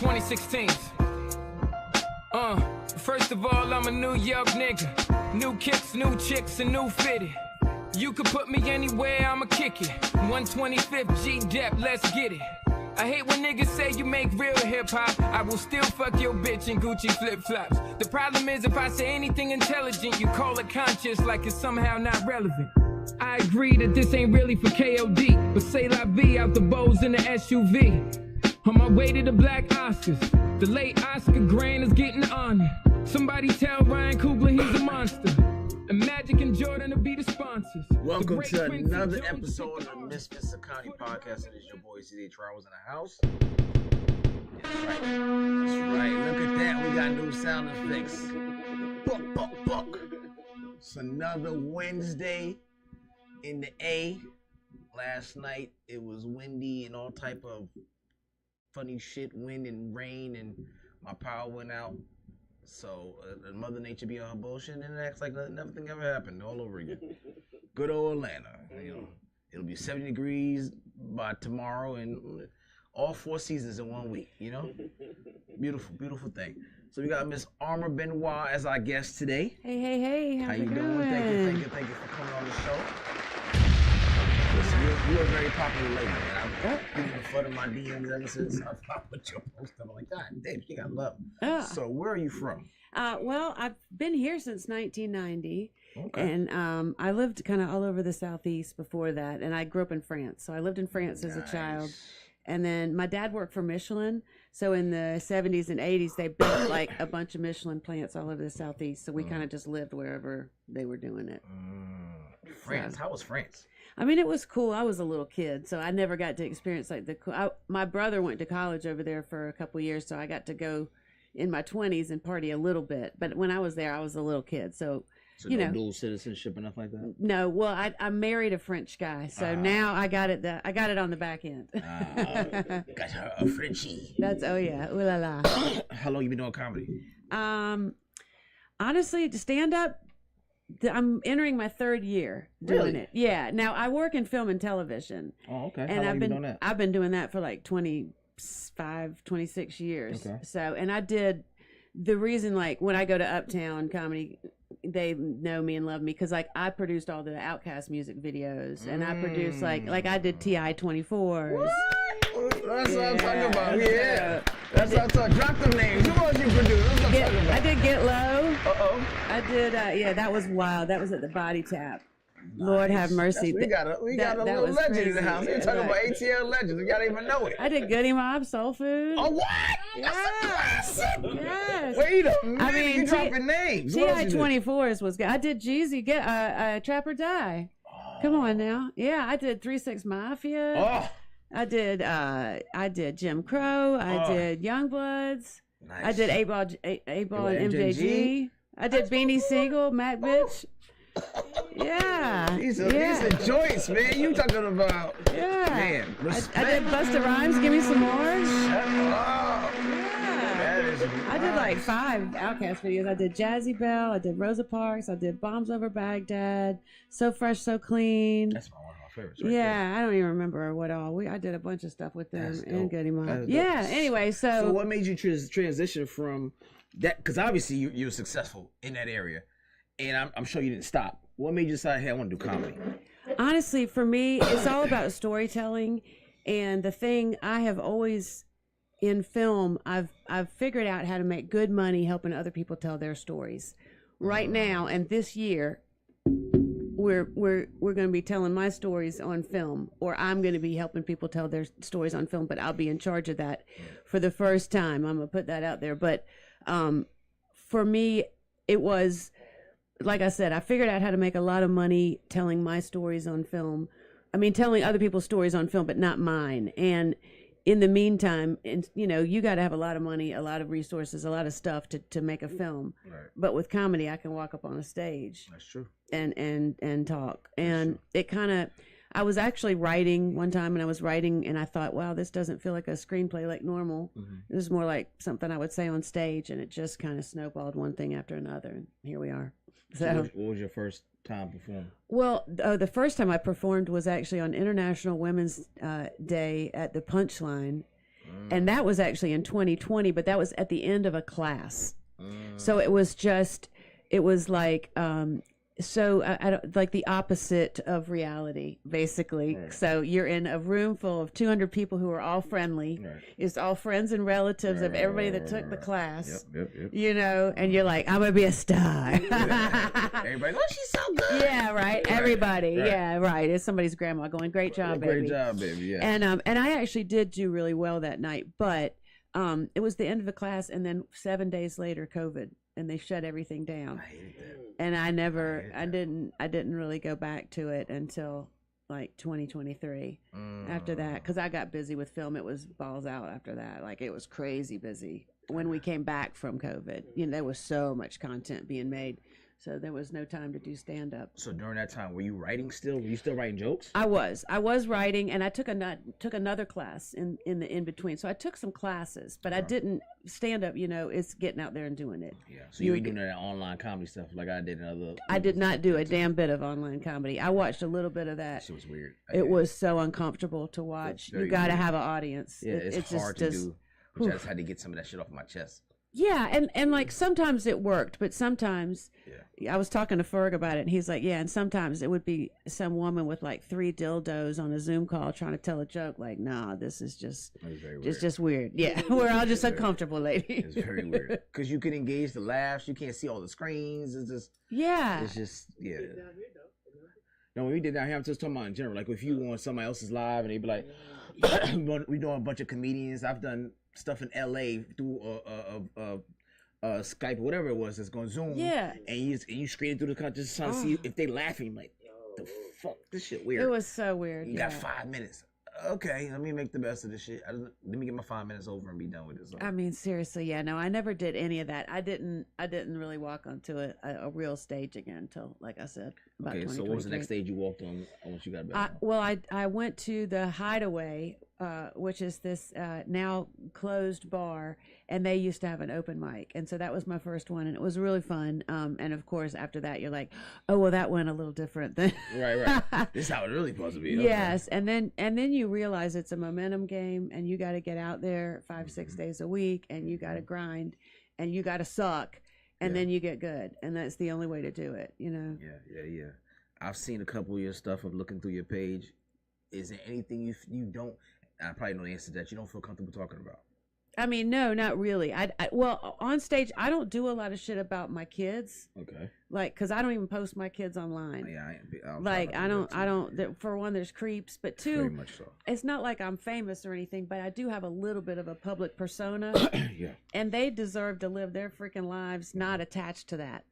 2016s. First of all, I'm a New York nigga. New kicks, new chicks, and new fitted. You could put me anywhere, I'ma kick it. 125th G-Dep, let's get it. I hate when niggas say you make real hip-hop. I will still fuck your bitch in Gucci flip-flops. The problem is if I say anything intelligent, you call it conscious like it's somehow not relevant. I agree that this ain't really for KOD, but say la vie out the bows in the SUV. On my way to the Black Oscars, the late Oscar Grant is getting honored. Somebody tell Ryan Coogler he's a monster. And Magic and Jordan will be the sponsors. Welcome to another episode of the Misfits podcast. It is your boy CD Charles in the house. That's right. That's right. Look at that. We got new sound effects. Buck. It's another Wednesday in the A. Last night it was windy and all type of funny shit, wind and rain, and my power went out. So Mother Nature be on her bullshit and it acts like nothing ever happened all over again. Good old Atlanta. You know, it'll be 70 degrees by tomorrow and all 4 seasons in 1 week, you know? Beautiful, beautiful thing. So we got Miss Arma Benoit as our guest today. Hey. How you doing? Thank you for coming on the show. Listen, you're a very popular lady, man. I've given the foot in my DMs ever since I put your post up. I'm like, God damn, you got love. So where are you from? Well, I've been here since 1990. Okay. And I lived kind of all over the Southeast before that. And I grew up in France. So I lived in France as a child. And then my dad worked for Michelin. So in the 70s and 80s, they built like a bunch of Michelin plants all over the Southeast. So we kind of just lived wherever they were doing it. France. How was France? I mean, it was cool. I was a little kid, so I never got to experience like my brother went to college over there for a couple years, so I got to go in my 20s and party a little bit. But when I was there, I was a little kid, so you know, dual citizenship and nothing like that. No, well, I married a French guy, so now I got it. I got it on the back end. Got her a Frenchie. That's ooh la la. How long you been doing comedy? Honestly, to stand up. I'm entering my 3rd year doing it. Yeah. Now I work in film and television. Oh, okay. And How long I've you been doing that? I've been doing that for like 26 years. Okay. So, and I did the reason, like when I go to Uptown Comedy, they know me and love me because like I produced all the OutKast music videos and I produced like I did TI 24s. That's what I'm talking about. Yeah. That's what I'm talking about. Drop the names. Who else you produce? That's what I'm talking about. I did Get Low. Uh-oh. I did, that was wild. That was at the Body Tap. Nice. Lord have mercy. We got a little legend in the house. We're talking about ATL legends. We gotta even know it. I did Goody Mob, Soul Food. Oh, what? Yeah. That's a classic. Yes. Wait a minute. I mean, you dropping names. TI 24s was good. I did Jeezy, Trap or Die. Oh. Come on now. Yeah, I did 3-6 Mafia. Oh. I did Jim Crow. I did Youngbloods. Nice. I did 8-Ball and MJG. I did Beanie Siegel, Mac Bitch. Yeah. These are joints, man. You talking about? Yeah. Man, respect. I did Busta Rhymes. Give me some more. Shut up. I did like 5 OutKast videos. I did Jazzy Belle. I did Rosa Parks. I did Bombs Over Baghdad. So Fresh, So Clean. That's one of my favorites. Right I don't even remember what all. I did a bunch of stuff with them and Goody Mob. Yeah. Anyway, so what made you transition from that? Because obviously you were successful in that area, and I'm sure you didn't stop. What made you decide, hey, I want to do comedy? Honestly, for me, it's all about storytelling, and the thing I have always in film, I've figured out how to make good money helping other people tell their stories. Right now, and this year, we're going to be telling my stories on film, or I'm going to be helping people tell their stories on film, but I'll be in charge of that for the first time. I'm going to put that out there. But for me, it was, like I said, I figured out how to make a lot of money telling my stories on film. I mean, telling other people's stories on film, but not mine. And in the meantime, you got to have a lot of money, a lot of resources, a lot of stuff to make a film. Right. But with comedy, I can walk up on a stage. That's true. And talk. And it kind of, I was actually writing one time, and I was writing, and I thought, wow, this doesn't feel like a screenplay like normal. Mm-hmm. This is more like something I would say on stage, and it just kind of snowballed one thing after another, and here we are. So what was your first time performing? Well, the first time I performed was actually on International Women's Day at the Punchline. And that was actually in 2020, but that was at the end of a class. So it was like, I don't, like the opposite of reality, basically. Right. So you're in a room full of 200 people who are all friendly. Right. It's all friends and relatives of everybody that took the class. Yep. You know, and you're like, I'm gonna be a star. Everybody, oh, she's so good. Yeah, right. Everybody, yeah, right. It's somebody's grandma going, great job, baby. Great job, baby. Yeah. And I actually did do really well that night, but it was the end of the class, and then 7 days later, COVID. And they shut everything down. I hated that. And I didn't really go back to it until like 2023. After that, because I got busy with film. It was balls out after that. Like, it was crazy busy when we came back from COVID. You know, there was so much content being made. So there was no time to do stand-up. So during that time, were you writing still? Were you still writing jokes? I was writing, and I took another class in the in-between. So I took some classes, but I didn't stand-up, you know, it's getting out there and doing it. Yeah, so you were doing that online comedy stuff like I did in other... I did not do a damn bit of online comedy. I watched a little bit of that. It was weird. It was so uncomfortable to watch. You got to have an audience. Yeah, it's hard to do. Which I just had to get some of that shit off my chest. Yeah, and like sometimes it worked, but sometimes I was talking to Ferg about it, and he's like, yeah, and sometimes it would be some woman with like 3 dildos on a Zoom call trying to tell a joke. Like, nah, this is just weird. Yeah, we're all just uncomfortable, lady. It's very weird because you can engage the laughs, you can't see all the screens. It's just No, when we did that here, I'm just talking about in general. Like if you on somebody else's live and they be like, we doing a bunch of comedians. I've done stuff in LA through Skype or whatever it was that's going Zoom. Yeah. And you screen through the country just trying to see if they laughing. Like, the fuck, this shit weird. It was so weird. You got 5 minutes. Okay, let me make the best of this shit. Let me get my 5 minutes over and be done with this. I mean, seriously, yeah, no, I never did any of that. I didn't really walk onto a real stage again until, like I said, about 2023. So what was the next stage you walked on once you got back? I went to the Hideaway, which is this now closed bar, and they used to have an open mic, and so that was my first one, and it was really fun. And of course, after that, you're like, oh well, that went a little different than right. This is how it really supposed to be. Yes, and then you realize it's a momentum game, and you got to get out there 5-6 days a week, and you got to grind, and you got to suck, and then you get good, and that's the only way to do it, you know. Yeah. I've seen a couple of your stuff. I'm looking through your page. Is there anything you don't? I probably know the answer to that. You don't feel comfortable talking about. I mean, no, not really. Well, on stage, I don't do a lot of shit about my kids. Okay. Like, cause I don't even post my kids online. Yeah, I don't. For one, there's creeps, but two, very much so. It's not like I'm famous or anything, but I do have a little bit of a public persona. Yeah. And they deserve to live their freaking lives not attached to that.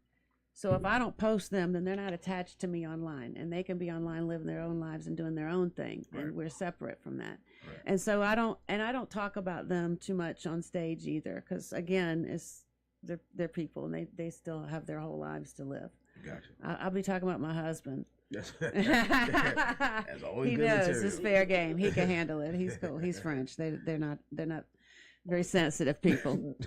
So if I don't post them, then they're not attached to me online, and they can be online living their own lives and doing their own thing, and we're separate from that. Right. And so I don't talk about them too much on stage either, because again, they're people, and they still have their whole lives to live. Gotcha. I'll be talking about my husband. That's always he good knows material. It's fair game. He can handle it. He's cool. He's French. They're not very sensitive people.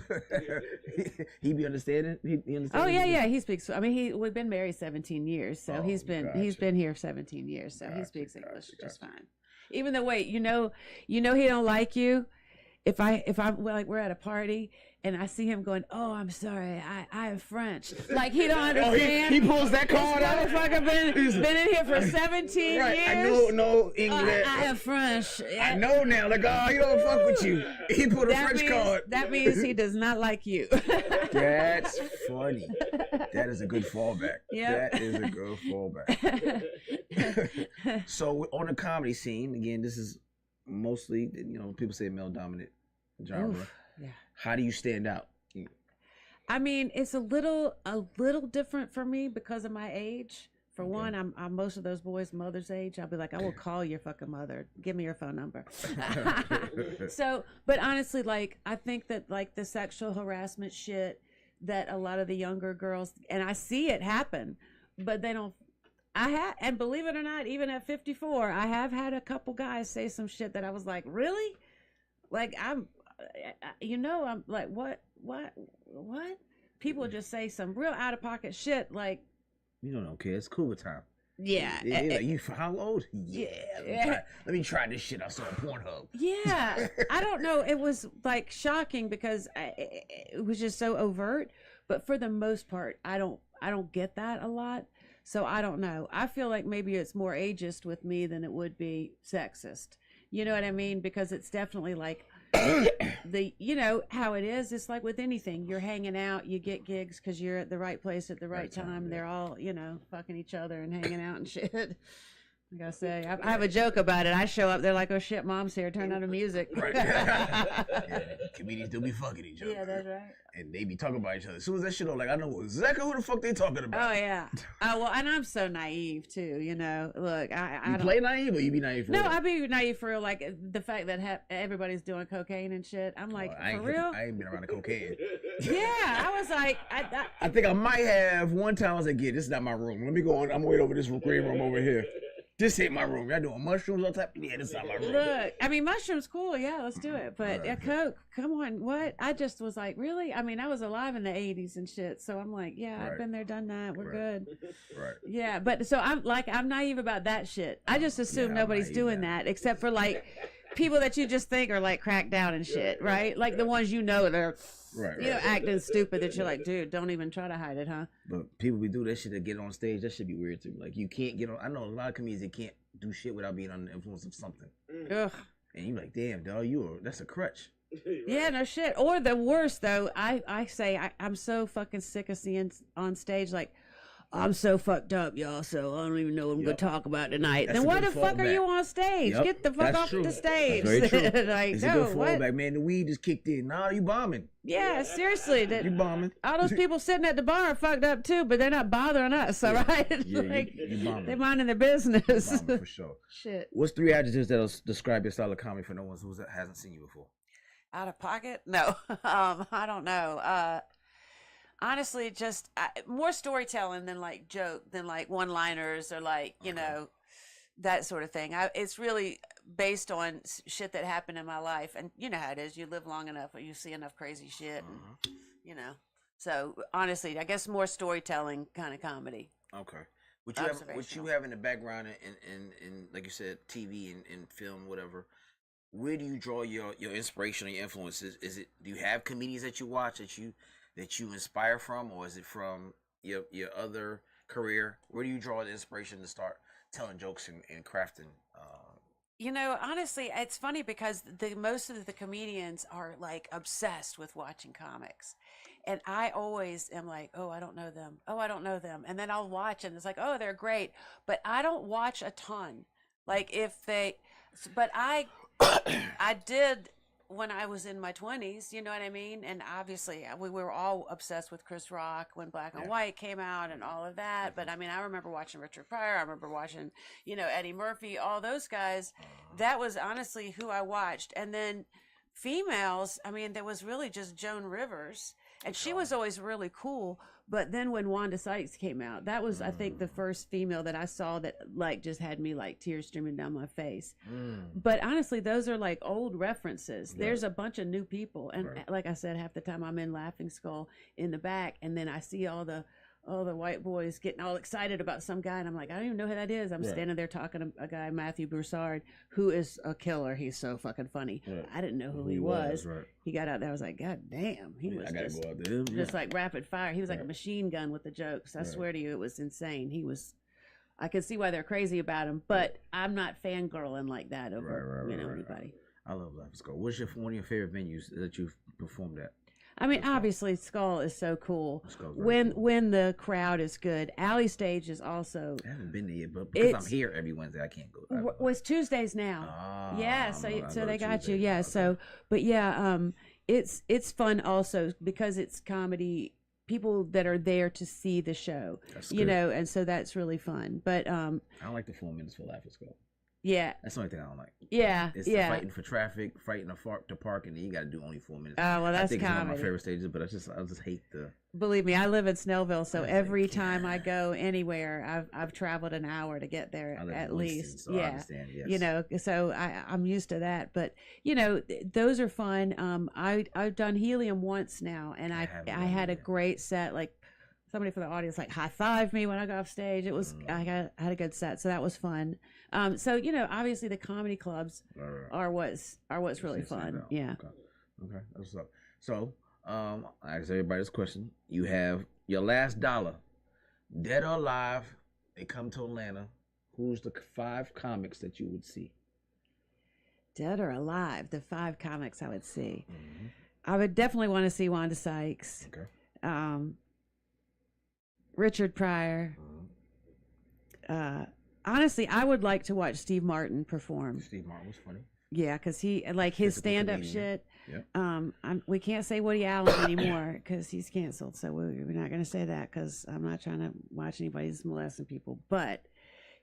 he be understanding. He understands. Oh yeah. He speaks. I mean, we've been married 17 years, so he's been here 17 years, so he speaks English just fine. Even though, wait, you know, he don't like you. If I'm like we're at a party and I see him going, oh, I'm sorry, I am French. Like he don't understand. He pulls that card out. This motherfucker been in here for 17 years. I know English. I am French. I know now. Like, oh, he don't fuck with you. He pulled a French card. That means he does not like you. That's funny. That is a good fallback. Yeah, that is a good fallback. So on the comedy scene, again, this is mostly, you know, people say male dominant genre. Oof, yeah. How do you stand out? I mean, it's a little different for me because of my age. For one, I'm most of those boys' mother's age. I'll be like, I will call your fucking mother. Give me your phone number. So, but honestly, like, I think that like the sexual harassment shit that a lot of the younger girls, and I see it happen, but they don't. And believe it or not, even at 54, I have had a couple guys say some shit that I was like, really? Like, I'm like, what? People just say some real out of pocket shit. Like, you don't know, kid. It's Cougar time. Yeah. Like, you how old? Yeah. Let me try this shit I saw on Pornhub. Yeah. I don't know. It was like shocking because it was just so overt. But for the most part, I don't get that a lot. So I don't know. I feel like maybe it's more ageist with me than it would be sexist. You know what I mean? Because it's definitely like you know how it is. It's like with anything. You're hanging out, you get gigs because you're at the right place at the right time. They're all, you know, fucking each other and hanging out and shit. I gotta say, I have a joke about it. I show up, they're like, "Oh shit, mom's here. Turn on the music." Right. Comedians do be fucking each other. Yeah, that's right. And they be talking about each other. As soon as that shit on, like, I know exactly who the fuck they talking about. Oh yeah. Oh well, and I'm so naive too. You know, look, I you don't play naive or you be naive for real? No, I be naive for real. Like the fact that everybody's doing cocaine and shit. I'm like, for real? I ain't been around the cocaine. Yeah, I was like, I think I might have one time. I was like, yeah, this is not my room. Let me go on. I'm wait over this green room over here. This ain't my room. Y'all doing mushrooms on top? Yeah, this is not my room. Look, I mean, mushrooms, cool. Yeah, let's do it. But coke, come on, what? I just was like, really? I mean, I was alive in the 80s and shit. So I'm like, yeah, I've been there, done that. We're good. Right. Yeah, but so I'm naive about that shit. I just assume nobody's doing that except for like people that you just think are like cracked down and shit, right? Like the ones you know they're acting stupid that you're like, dude, don't even try to hide it, huh? But people be do that shit to get on stage. That should be weird too. Like you can't get on. I know a lot of comedians that can't do shit without being under the influence of something. Ugh. And you're like, damn, dog, that's a crutch. Yeah, no shit. Or the worst though, I say I'm so fucking sick of seeing on stage like, I'm so fucked up, y'all, so I don't even know what I'm going to talk about tonight. Then why the fuck are you on stage? Get the fuck off the stage. That's very true. Like, it's no, a good fallback, man. The weed just kicked in. Nah, you bombing. Yeah, seriously. You bombing. All those people sitting at the bar are fucked up too, but they're not bothering us, all right? Yeah, like, you bombing. they're minding their business. You bombing for sure. Shit. What's 3 adjectives that'll describe your style of comedy for no one who hasn't seen you before? Out of pocket? No. I don't know. Honestly, just more storytelling than like joke, than like one-liners or like, you know, that sort of thing. It's really based on shit that happened in my life. And you know how it is. You live long enough or you see enough crazy shit, and, you know. So honestly, I guess more storytelling kind of comedy. Okay. What you have in the background in like you said, TV and film, whatever, where do you draw your inspiration or your influences? Do you have comedians that you watch that you inspire from, or is it from your other career? Where do you draw the inspiration to start telling jokes and crafting? You know, honestly, it's funny because most of the comedians are like obsessed with watching comics. And I always am like, oh, I don't know them. Oh, I don't know them. And then I'll watch and it's like, oh, they're great. But I don't watch a ton. Like but I did when I was in my 20s, you know what I mean? And obviously we were all obsessed with Chris Rock when Black and White came out and all of that. But I mean, I remember watching Richard Pryor. I remember watching, you know, Eddie Murphy, all those guys. That was honestly who I watched. And then females, I mean, there was really just Joan Rivers. And she was always really cool. But then when Wanda Sykes came out, that was, I think, the first female that I saw that, like, just had me, like, tears streaming down my face. But honestly, those are, like, old references. Right. There's a bunch of new people. And like I said, half the time I'm in Laughing Skull in the back, and then I see all the white boys getting all excited about some guy, and I'm like, I don't even know who that is. I'm standing there talking to a guy, Matthew Broussard, who is a killer. He's so fucking funny. I didn't know who he was. He got out there. I was like, God damn. He was just like rapid fire. He was like a machine gun with the jokes. I swear to you, it was insane. I could see why they're crazy about him, but I'm not fangirling like that over anybody. I love Laughing Skull. What's one of your favorite venues that you've performed at? I mean, obviously, Skull is so cool. When the crowd is good. Alley Stage is also. I haven't been there yet, but because I'm here every Wednesday, I can't go. Well, it's Tuesdays now. Yeah, so they got Tuesdays. You. Yeah, okay. So but yeah, it's fun also because it's comedy. People that are there to see the show, you know, and so that's really fun. But I don't like the 4 minutes for Laughing Skull. Yeah, that's the only thing I don't like. Yeah, it's the fighting for traffic, fighting to park, and then you got to do only 4 minutes. Oh well, that's I think comedy. It's one of my favorite stages, but I just hate the. Believe me, I live in Snellville, so every time I go anywhere, I've traveled an hour to get there at least. So I understand, yes. You know, so I'm used to that. But you know, those are fun. I've done Helium once now, and I had a great set. Like, somebody from the audience like high-fived me when I got off stage. It was I had a good set, so that was fun. So obviously the comedy clubs are what's really fun. Yeah. Okay. That's what's up. So, I ask everybody this question: you have your last dollar, dead or alive. They come to Atlanta. Who's the 5 comics that you would see? Dead or alive, the 5 comics I would see. Mm-hmm. I would definitely want to see Wanda Sykes. Okay. Richard Pryor. Mm-hmm. Honestly, I would like to watch Steve Martin perform. Steve Martin was funny. Yeah, because he his stand-up shit. Yeah. We can't say Woody Allen anymore because he's canceled. So we're not going to say that because I'm not trying to watch anybody who's molesting people. But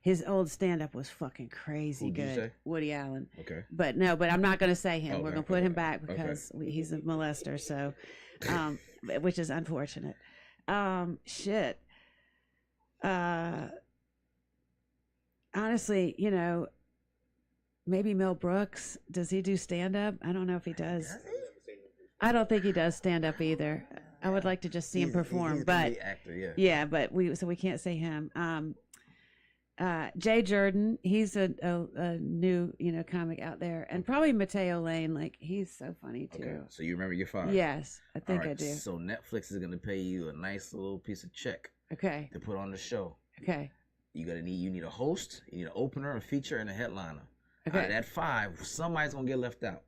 his old stand-up was fucking crazy good. You say? Woody Allen. Okay. But I'm not going to say him. We're going to put him back because he's a molester. So, which is unfortunate. Shit. Honestly, maybe Mel Brooks. Does he do stand-up? I don't know if he does. I don't think he does stand-up either. I would like to just see him perform, but actor, yeah, but we can't say him. Jay Jordan, he's a new comic out there, and probably Mateo Lane. Like he's so funny too. Okay. So you remember your 5? Yes, I think I do. So Netflix is gonna pay you a nice little piece of check. Okay. To put on the show. Okay. You need a host, you need an opener, a feature, and a headliner. Okay. Out of that 5, somebody's gonna get left out.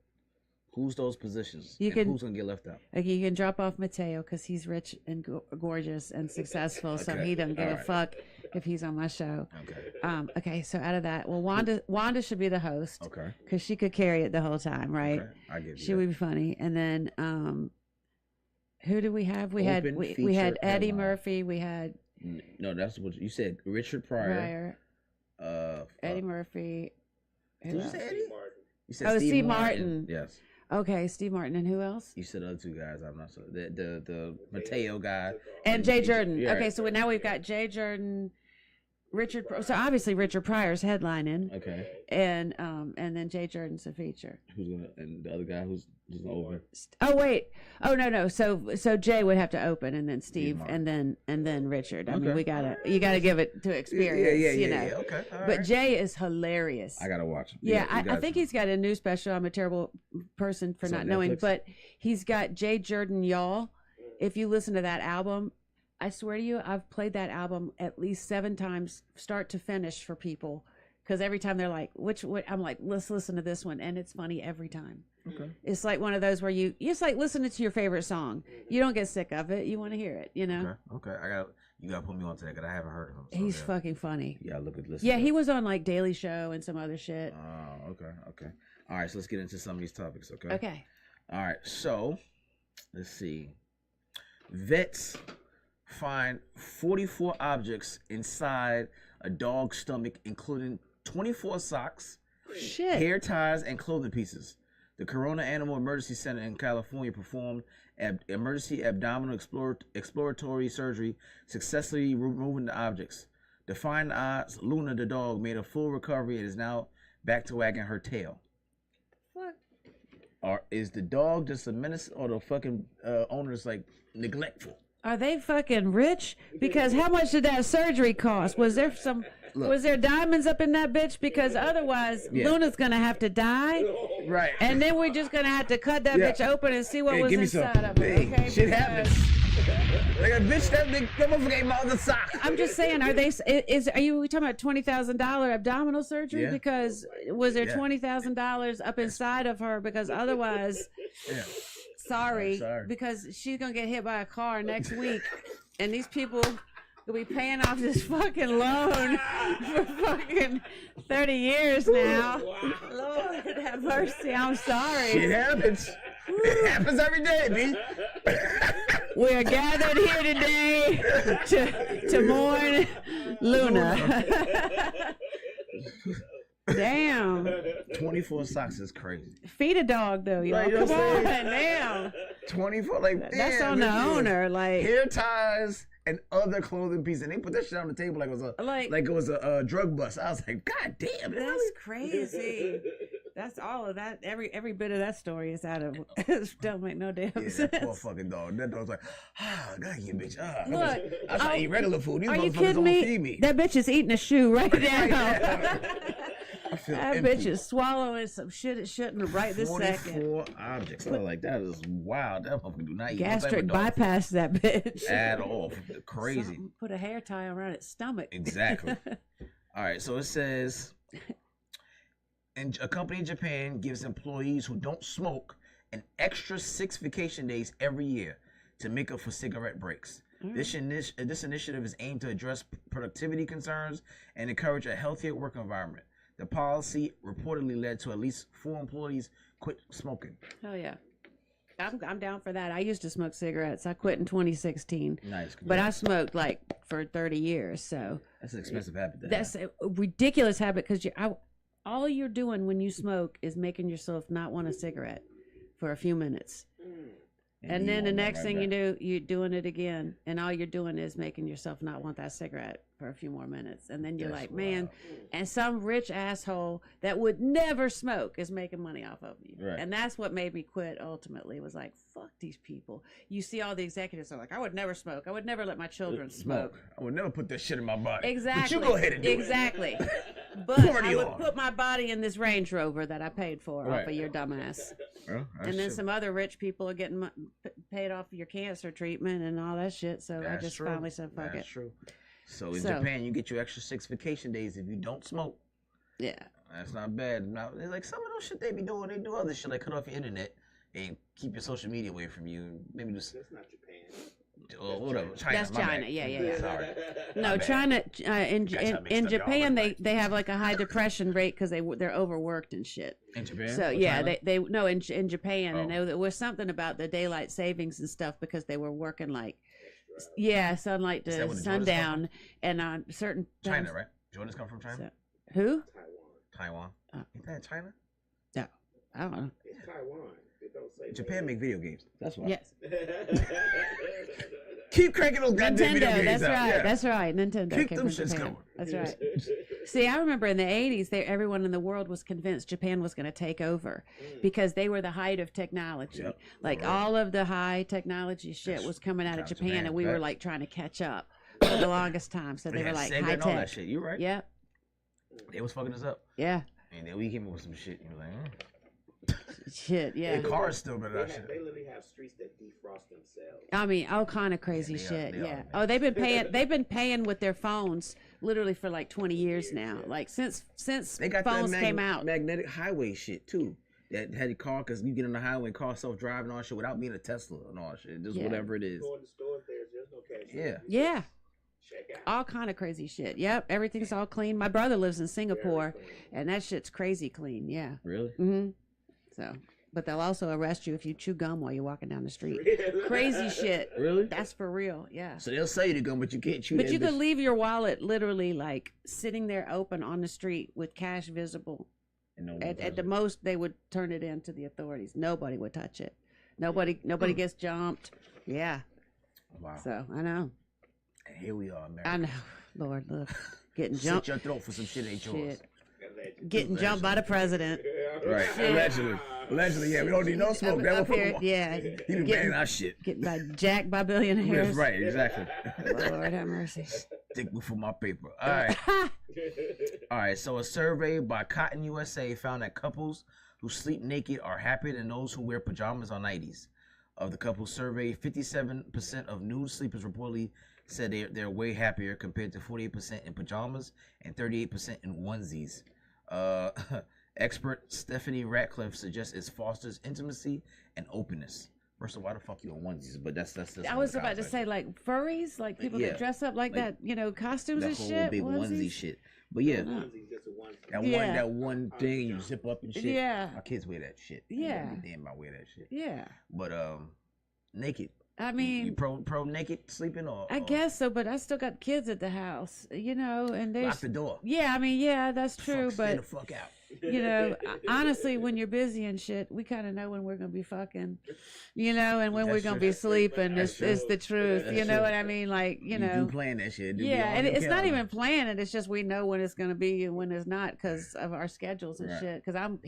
Who's those positions? Who's gonna get left out? Okay, you can drop off Mateo because he's rich and gorgeous and successful, so he doesn't give a fuck if he's on my show. Okay. Okay. So out of that, well, Wanda should be the host. Okay. Because she could carry it the whole time, right? Okay. I get you. She would be funny, and then who do we have? We had Eddie Murphy. We had. No, that's what you said. Richard Pryor. Eddie Murphy. Did you say Eddie? You said Steve Martin. Yes. Okay, Steve Martin, and who else? You said the other 2 guys. I'm not sure. The Mateo guy and Jay Jordan. Yeah. Okay, so now we've got Jay Jordan, so obviously Richard Pryor's headlining. Okay. And then Jay Jordan's a feature. Who's gonna and the other guy who's over? Oh wait. Oh no. So Jay would have to open, and then Steve and then Richard. I mean, you gotta give it to experience. Yeah. Okay. All right. But Jay is hilarious. I gotta watch him. Yeah, I think he's got a new special. I'm a terrible person for not knowing, but he's got Jay Jordan, y'all. If you listen to that album, I swear to you, I've played that album at least 7 times, start to finish, for people, because every time they're like, I'm like, let's listen to this one, and it's funny every time. Okay. It's like one of those where it's like listening to your favorite song. You don't get sick of it. You want to hear it, Okay. You gotta put me on to that because I haven't heard of him. So he's fucking funny. Yeah, listen. Yeah, he was on like Daily Show and some other shit. Oh, okay. All right, so let's get into some of these topics, okay? Okay. All right, so let's see. Vets find 44 objects inside a dog's stomach, including 24 socks, hair ties, and clothing pieces. The Corona Animal Emergency Center in California performed emergency abdominal exploratory surgery, successfully removing the objects. Defying the odds, Luna the dog made a full recovery and is now back to wagging her tail. What? Or is the dog just a menace, or the fucking owner's like neglectful? Are they fucking rich? Because how much did that surgery cost? Was there diamonds up in that bitch? Because otherwise, Luna's gonna have to die. Right. And then we're just gonna have to cut that bitch open and see what was inside of it. Okay. Shit happens. Like a bitch that motherfucker ate my other sock. I'm just saying, are you talking about $20,000 abdominal surgery? Yeah. Because was there $20,000 up inside of her? Because otherwise, sorry, because she's gonna get hit by a car next week, and these people will be paying off this fucking loan for fucking 30 years now. Wow. Lord have mercy. I'm sorry. Shit happens. It happens every day, B. We are gathered here today to mourn Luna. Damn. 24 socks is crazy. Feed a dog though, y'all. Come on, damn. 24, like that's on the owner, like hair ties and other clothing pieces. And they put that shit on the table like it was a drug bust. I was like, God damn, that's crazy. That's all of that. Every bit of that story is out of. Don't make no damn Yeah, sense. that poor fucking dog. That dog's like, God, you bitch. Look, I try to eat regular food. These are you motherfuckers kidding don't me? feed me. That bitch is eating a shoe right now. I feel That empty. bitch is swallowing some shit it shouldn't right this 44 second. objects. I was like, that is wild. That motherfucker do not eat Gastric bypass that bitch. at all. Crazy. Something, put a hair tie around its stomach. Exactly. All right, so it says, and a company in Japan gives employees who don't smoke an extra 6 vacation days every year to make up for cigarette breaks. This initiative is aimed to address productivity concerns and encourage a healthier work environment. The policy reportedly led to at least 4 employees quit smoking. Hell yeah. I'm down for that. I used to smoke cigarettes. I quit in 2016. Nice. But I smoked like for 30 years. So that's an expensive habit. That's a ridiculous habit because all you're doing when you smoke is making yourself not want a cigarette for a few minutes. And then the next thing you do, you're doing it again. And all you're doing is making yourself not want that cigarette for a few more minutes. And then you're like, man, and some rich asshole that would never smoke is making money off of you. Right. And that's what made me quit ultimately, was like, fuck these people. You see all the executives are like, I would never smoke. I would never let my children smoke. I would never put that shit in my body. Exactly. But you go ahead and do exactly. it. But I would put my body in this Range Rover that I paid for off of your dumbass. Well, And then some other rich people are getting paid off your cancer treatment and all that shit. So I just finally said, fuck it. That's true. So in Japan, you get your extra 6 vacation days if you don't smoke. Yeah. That's not bad. Now, it's like some of those shit they be doing. They do other shit like cut off your internet and keep your social media away from you. Maybe just. That's not Japan. Whatever. China. That's my China. bad. Yeah. Sorry. No, China. In Japan, they have like a high depression rate because they're overworked and shit. In Japan. So China? they no in Japan, and there was something about the daylight savings and stuff because they were working like sunlight to sundown, and on certain times, China, right? Jordans come from China. So, who? Taiwan. Isn't that China? No, I don't know. It's Taiwan. It don't say Japan make video games. That's why. Yes. Keep cranking those goddamn video games that's out. right. Yeah. That's right. Nintendo Keep came them from shits Japan. going. That's right. See, I remember in the 80s, everyone in the world was convinced Japan was going to take over because they were the height of technology. Yep. Like all of the high technology shit was coming out of Japan, and we were like trying to catch up for the longest time. So they were like Sega high and all that tech. shit. You right? Yep. They was fucking us up. Yeah. And then we came up with some shit. You were like, Shit. Yeah. The cars still better than that shit. They literally have streets that defrost themselves. I mean, all kind of crazy shit. Oh, they've been paying with their phones literally for like 20 years now. Like since They got phones that came out. magnetic highway shit too. That had a car because you get on the highway and car self driving all that shit without being a Tesla and all that shit. Just whatever it is. Go in the stores, there's no cash. Yeah. Check out. All kind of crazy shit. Yep, everything's all clean. My brother lives in Singapore, and that shit's crazy clean. Yeah. Really? Mm-hmm. So, but they'll also arrest you if you chew gum while you're walking down the street. Crazy shit. Really? That's for real. Yeah. So they'll sell you the gum, but you can't chew. But that you bitch. could leave your wallet literally like sitting there open on the street with cash visible. And no one At the most, they would turn it in to the authorities. Nobody would touch it. Nobody gets jumped. Yeah. Wow. So I know. And here we are, America. I know. Lord, look, getting Slit jumped. your throat for some shit ain't yours. Getting jumped by the president. Right. Allegedly, yeah. We don't need no smoke. Up here, yeah. He been banning our shit. Getting jacked by billionaires. That's right, exactly. Lord have mercy. Stick me for my paper. All right. All right. So a survey by Cotton USA found that couples who sleep naked are happier than those who wear pajamas or nighties. Of the couples surveyed, 57% of nude sleepers reportedly said they're way happier compared to 48% in pajamas and 38% in onesies. Expert Stephanie Ratcliffe suggests it fosters intimacy and openness. First of all, why the fuck you in onesies? But that's I was about to say like furries, like people that dress up like that, costumes and shit. That whole big onesie shit. But yeah, Onesies, that one thing you zip up and shit. Yeah. My kids wear that shit. Yeah. Damn, I wear that shit. Yeah. But naked. I mean, you pro naked sleeping or? I guess so, but I still got kids at the house, and there's lock the door. Yeah, I mean, yeah, that's true, Stay but the fuck out. you know, honestly, when you're busy and shit, we kind of know when we're gonna be fucking, you know, and when we're gonna be sleeping. It's the truth. You know what I mean? Like, you know, do plan that shit. Yeah, and it's not even planning. It's just we know when it's gonna be and when it's not because of our schedules and shit. Because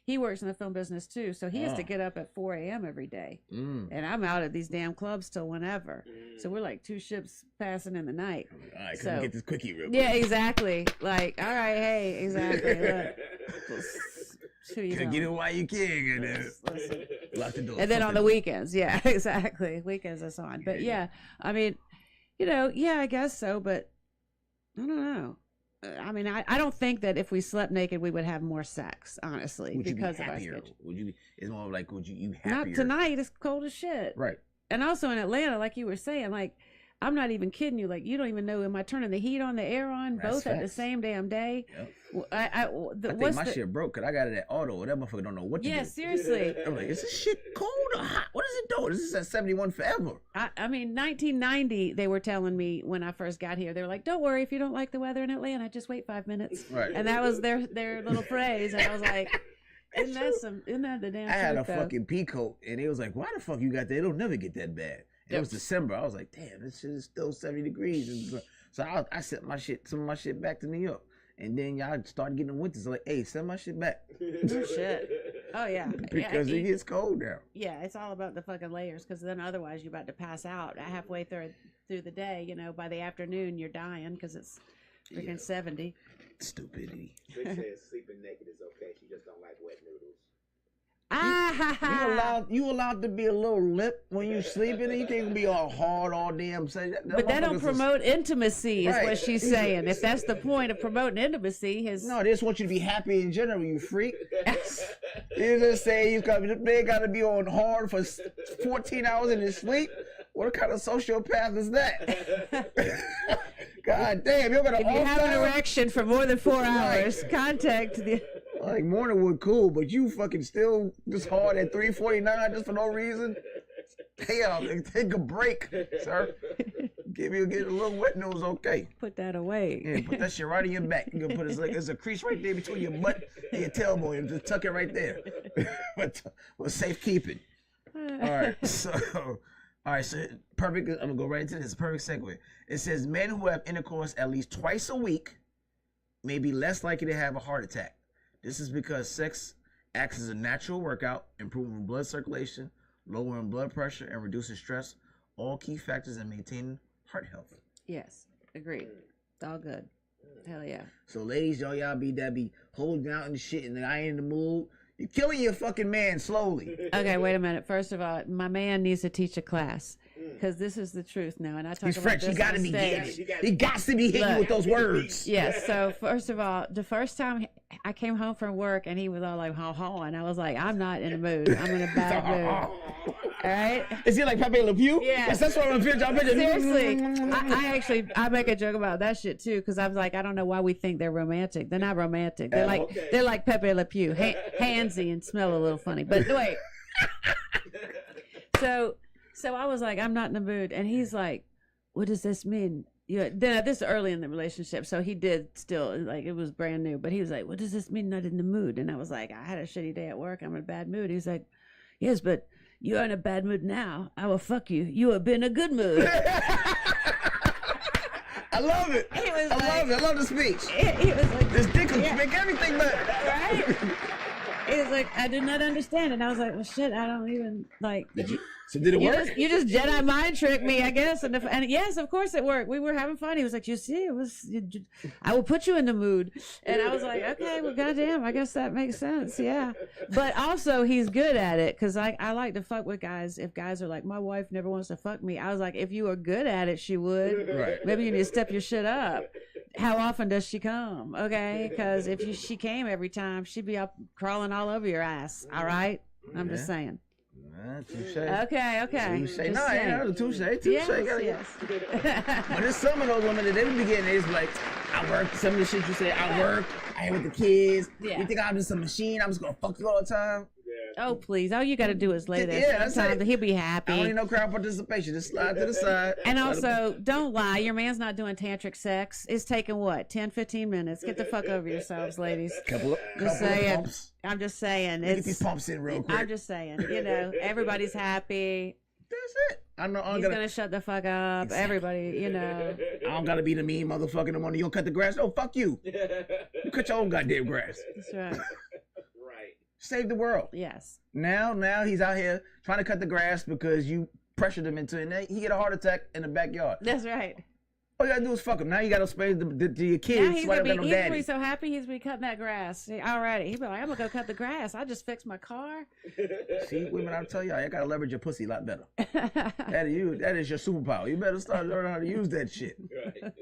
he works in the film business too, so he has to get up at 4 a.m. every day, and I'm out at these damn clubs till whenever. So we're like two ships passing in the night. All right, come get this quickie real quick. Yeah, exactly. Like, all right, hey, exactly. Look, get it while you can. Lock the door. And then on the weekends, yeah, exactly. Weekends it's on. But yeah, I mean, you know, yeah, I guess so. But I don't know. I mean, I don't think that if we slept naked, we would have more sex, honestly, would because you be happier? of our schedule. Would you? It's more like, would you happier? Not tonight. It's cold as shit. Right. And also in Atlanta, like you were saying, like, I'm not even kidding you. Like, you don't even know, am I turning the heat on, the air on, both at the same damn day? Yep. I think my shit broke because I got it at auto. That motherfucker don't know what to do. Yeah, seriously. I'm like, is this shit cold or hot? What is it doing? This is at 71 forever. I mean, 1990, they were telling me when I first got here, they were like, don't worry if you don't like the weather in Atlanta, just wait 5 minutes. Right. And that was their little phrase. And I was like, isn't that the damn I had a though? fucking pea coat, and it was like, why the fuck you got that? It'll never get that bad. It was December. I was like, damn, this shit is still 70 degrees. And so I sent some of my shit back to New York. And then y'all started getting the winters. Like, hey, send my shit back. Oh, shit. Oh, yeah. Because it gets cold now. Yeah, it's all about the fucking layers. Because then otherwise you're about to pass out halfway through the day. You know, by the afternoon you're dying because it's freaking 70. Stupidity. Vic says sleeping naked is okay. She just don't like wet noodles. You allowed to be a little lip when you sleeping. You can't be all hard all damn. But that don't promote intimacy, is what she's saying. If that's the point of promoting intimacy, no, they just want you to be happy in general. You freak. You just say they got to be on hard for 14 hours in his sleep. What kind of sociopath is that? God damn, you're gonna. If you have an erection for more than 4 hours, contact the. Like Morningwood, cool, but you fucking still just hard at 3:49 just for no reason. Damn, take a break, sir. Get a little wet nose, okay. Put that away. Yeah, put that shit right in your back. You're gonna put it like there's a crease right there between your butt and your tailbone. And just tuck it right there. But safekeeping. All right, so perfect. I'm gonna go right into this. Perfect segue. It says men who have intercourse at least twice a week may be less likely to have a heart attack. This is because sex acts as a natural workout, improving blood circulation, lowering blood pressure, and reducing stress, all key factors in maintaining heart health. Yes, agreed. It's all good. Hell yeah. So ladies, y'all be holding out and shit and I ain't in the mood. You're killing your fucking man slowly. Okay, wait a minute. First of all, my man needs to teach a class. Because this is the truth now, and I talk He's about French. this He got to be getting it. He got to be hitting you with those words. Yes. So first of all, the first time I came home from work, and he was all like, "Ha ha," and I was like, "I'm not in a mood. I'm in a bad mood." All right. Is he like Pepe Le Pew? Yeah. Yes, that's what I'm picturing. Seriously, I make a joke about that shit too, because I was like, I don't know why we think they're romantic. They're not romantic. They're like Pepe Le Pew, handsy and smell a little funny. But wait. So I was like, I'm not in the mood. And he's like, what does this mean? Then this is early in the relationship. So he did still, like, it was brand new. But he was like, what does this mean, not in the mood? And I was like, I had a shitty day at work. I'm in a bad mood. He's like, yes, but you're in a bad mood now. I will fuck you. You have been in a good mood. I love it. I love the speech. He was like, this dick will make everything better. Right? He was like, I do not understand. And I was like, well, shit, I don't even, like. So did it work? You just Jedi mind tricked me, I guess. And yes, of course it worked. We were having fun. He was like, you see, I will put you in the mood. And I was like, okay, well, goddamn, I guess that makes sense. Yeah. But also he's good at it. Cause I like to fuck with guys. If guys are like, my wife never wants to fuck me. I was like, if you were good at it, she would. Right. Maybe you need to step your shit up. How often does she come? Okay. Cause if she came every time, she'd be up crawling all over your ass. All right. I'm just saying. Touche. Okay. Touche. No, touche. Yes. But there's some of those women that they be getting, it's like, I work. Some of the shit you say, I work. I ain't with the kids. Yeah. You think I'm just a machine? I'm just gonna fuck you all the time? Oh, please. All you got to do is lay Yeah, there that's sometimes, it. and he'll be I don't happy. need no crowd participation. Just slide to the side. And also, don't lie. Your man's not doing tantric sex. It's taking what, 10, 15 minutes? Get the fuck over yourselves, ladies. Couple of pumps. I'm just saying. Get these pumps in real quick. I'm just saying. Everybody's happy. That's it. He's gonna shut the fuck up. Exactly. Everybody, I don't gotta be the mean motherfucker in the morning. You don't cut the grass? Oh, fuck you. You cut your own goddamn grass. That's right. Right. Save the world. Yes. Now he's out here trying to cut the grass because you pressured him into it. And he get a heart attack in the backyard. That's right. All you gotta do is fuck him. Now you gotta explain to your kids. Now he's gonna be so happy he's be cutting that grass already. He'll be like, I'm gonna go cut the grass. I just fixed my car. See, women, I tell y'all, you gotta leverage your pussy a lot better. That is your superpower. You better start learning how to use that shit. Right.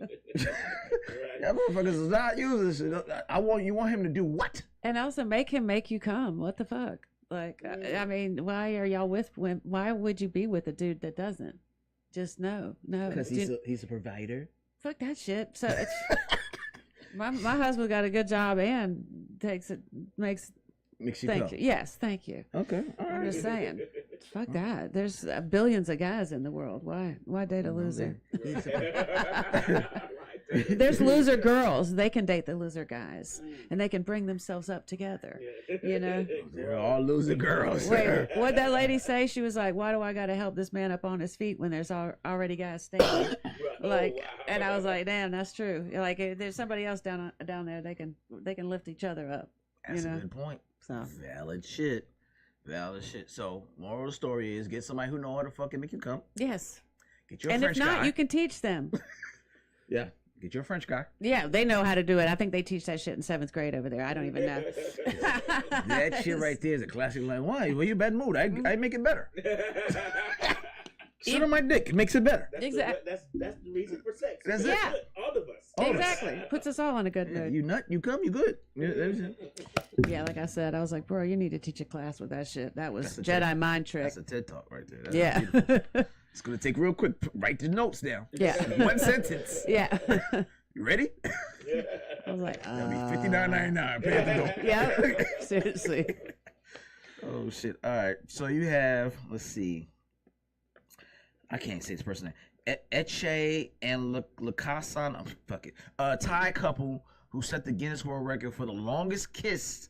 That motherfuckers is not using this shit. You want him to do what? And also make him make you come. What the fuck? Like, I mean, why are y'all why would you be with a dude that doesn't? Just no. Because he's a provider. Fuck that shit. So it's my husband got a good job and makes you come. Yes, thank you. Okay, all I'm right. just saying. Fuck that. There's billions of guys in the world. Why date a loser? There's loser girls. They can date the loser guys, and they can bring themselves up together. They're all loser girls. Wait, what'd that lady say? She was like, "Why do I got to help this man up on his feet when there's already guys standing?" And I was like, "Damn, that's true. Like, if there's somebody else down there, they can lift each other up." That's a good point. So valid shit. So, moral of the story is get somebody who know how to fucking make you come. Yes. Get your and French if not, guy. you can teach them. Yeah. Get your French guy. Yeah, they know how to do it. I think they teach that shit in 7th grade over there. I don't even know. That shit right there is a classic line. Why? Well, you bad mood. I make it better. Sit on my dick. It makes it better. Exactly. That's the reason for sex. That's it. All of us. Exactly. Puts us all in a good mood. You nut, you come, you good. Yeah, like I said, I was like, bro, you need to teach a class with that shit. That was Jedi mind trick. That's a TED Talk right there. Yeah. It's going to take real quick. Write the notes down. Yeah. One sentence. Yeah. You ready? I was like, that'll be $59.99. Pay at the door. Yeah. Seriously. Oh, shit. All right. So you have, let's see. I can't say this person name. Etche and Lakasan, fuck it. A Thai couple who set the Guinness World Record for the longest kiss,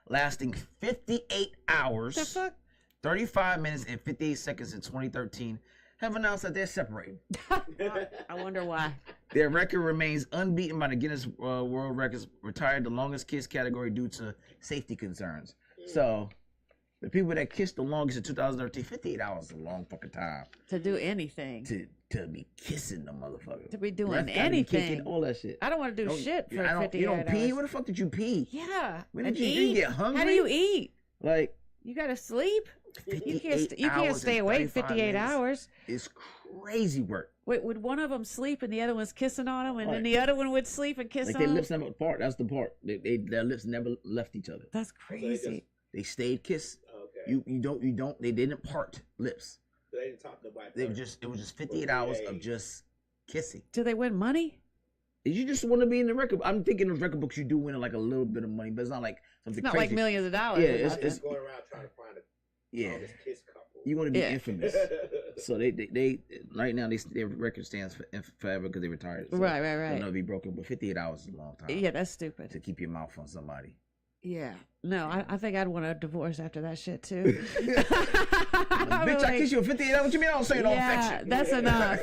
lasting 58 hours, The fuck? 35 minutes, and 58 seconds in 2013, have announced that they're separating. I wonder why. Their record remains unbeaten by the Guinness World Records, retired the longest kiss category due to safety concerns. So, the people that kissed the longest in 2013, 58 hours is a long fucking time. To do anything. To be kissing the motherfucker. To be doing Breath gotta be anything. kicking, all that shit. I don't want to do shit for 58 You don't pee? hours. Where the fuck did you pee? Yeah. When did And you get hungry? How do you eat? Like, You got to sleep? You can't stay awake 58 hours. It's crazy work. Wait, would one of them sleep and the other one's kissing on him, and then the other one would sleep and kiss Like on their him? lips never apart. That's the part. Their lips never left each other. That's crazy. They stayed kissed. Okay. You don't. They didn't part lips. So they didn't talk about It was just 58 hours of just kissing. Do they win money? You just want to be in the record. I'm thinking of record books. You do win like a little bit of money, but it's not like something It's not crazy. like millions of dollars. Yeah, or it's going around trying to find yeah. longest kiss couple. You want to be infamous. So they right now their record stands forever because they retired. So Right. They'll never be broken. But 58 hours is a long time. Yeah, that's stupid. To keep your mouth on somebody. Yeah. No, I think I'd want a divorce after that shit too. Bitch, I kiss you in 58 hours. What you mean I don't say no affection? That's enough.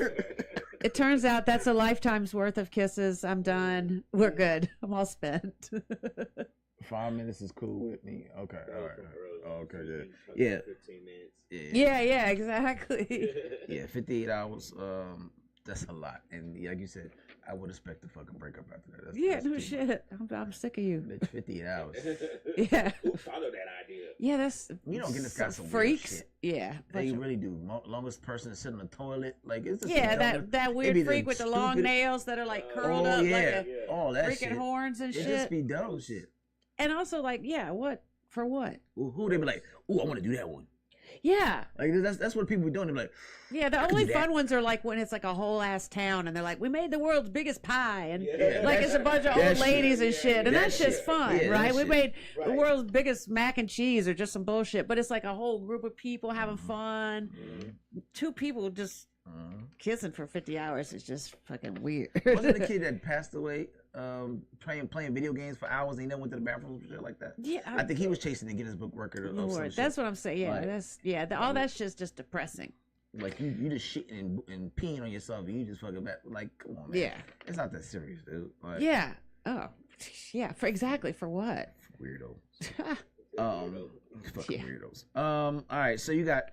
It turns out that's a lifetime's worth of kisses. I'm done. We're good. I'm all spent. 5 minutes is cool with me. Okay, all right. Okay, yeah. 15 minutes. Yeah, exactly. Yeah, 58 hours. That's a lot. And like you said, I would expect a fucking breakup after that. That's no shit. I'm sick of you. Bitch, 58 hours. Yeah. Who thought of that idea? Yeah, that's. You don't get this guy some freaks. Weird shit. Yeah. They really do. Longest person to sit on the toilet. Like, it's just that weird freak with the long nails that are like curled up like a that freaking shit. horns and shit. It just be dumb shit. And also, like, what? For what? Who they be like, I want to do that one. Yeah. Like that's what people are doing. They're like, Yeah, the I could only do that. fun ones are like when it's like a whole ass town and they're like, we made the world's biggest pie. And Yeah. like it's a bunch of that old shit. ladies and shit. And That that's just shit. fun, Yeah, that right? We shit. made the Right. world's biggest mac and cheese or just some bullshit. But it's like a whole group of people having fun. Two people just kissing for 50 hours is just fucking weird. Wasn't the kid that passed away playing video games for hours and he never went to the bathroom or shit like that? Yeah, I think he was chasing the Guinness Book record of some Lord, shit. that's what I'm saying. Yeah, Like- all that shit's just depressing. Like you just shitting and peeing on yourself and you just fucking back. Like, come on, man. Yeah. It's not that serious, dude. Like, Yeah. Oh, yeah. For what? Weirdo. Fucking Yeah. weirdos. All right, so you got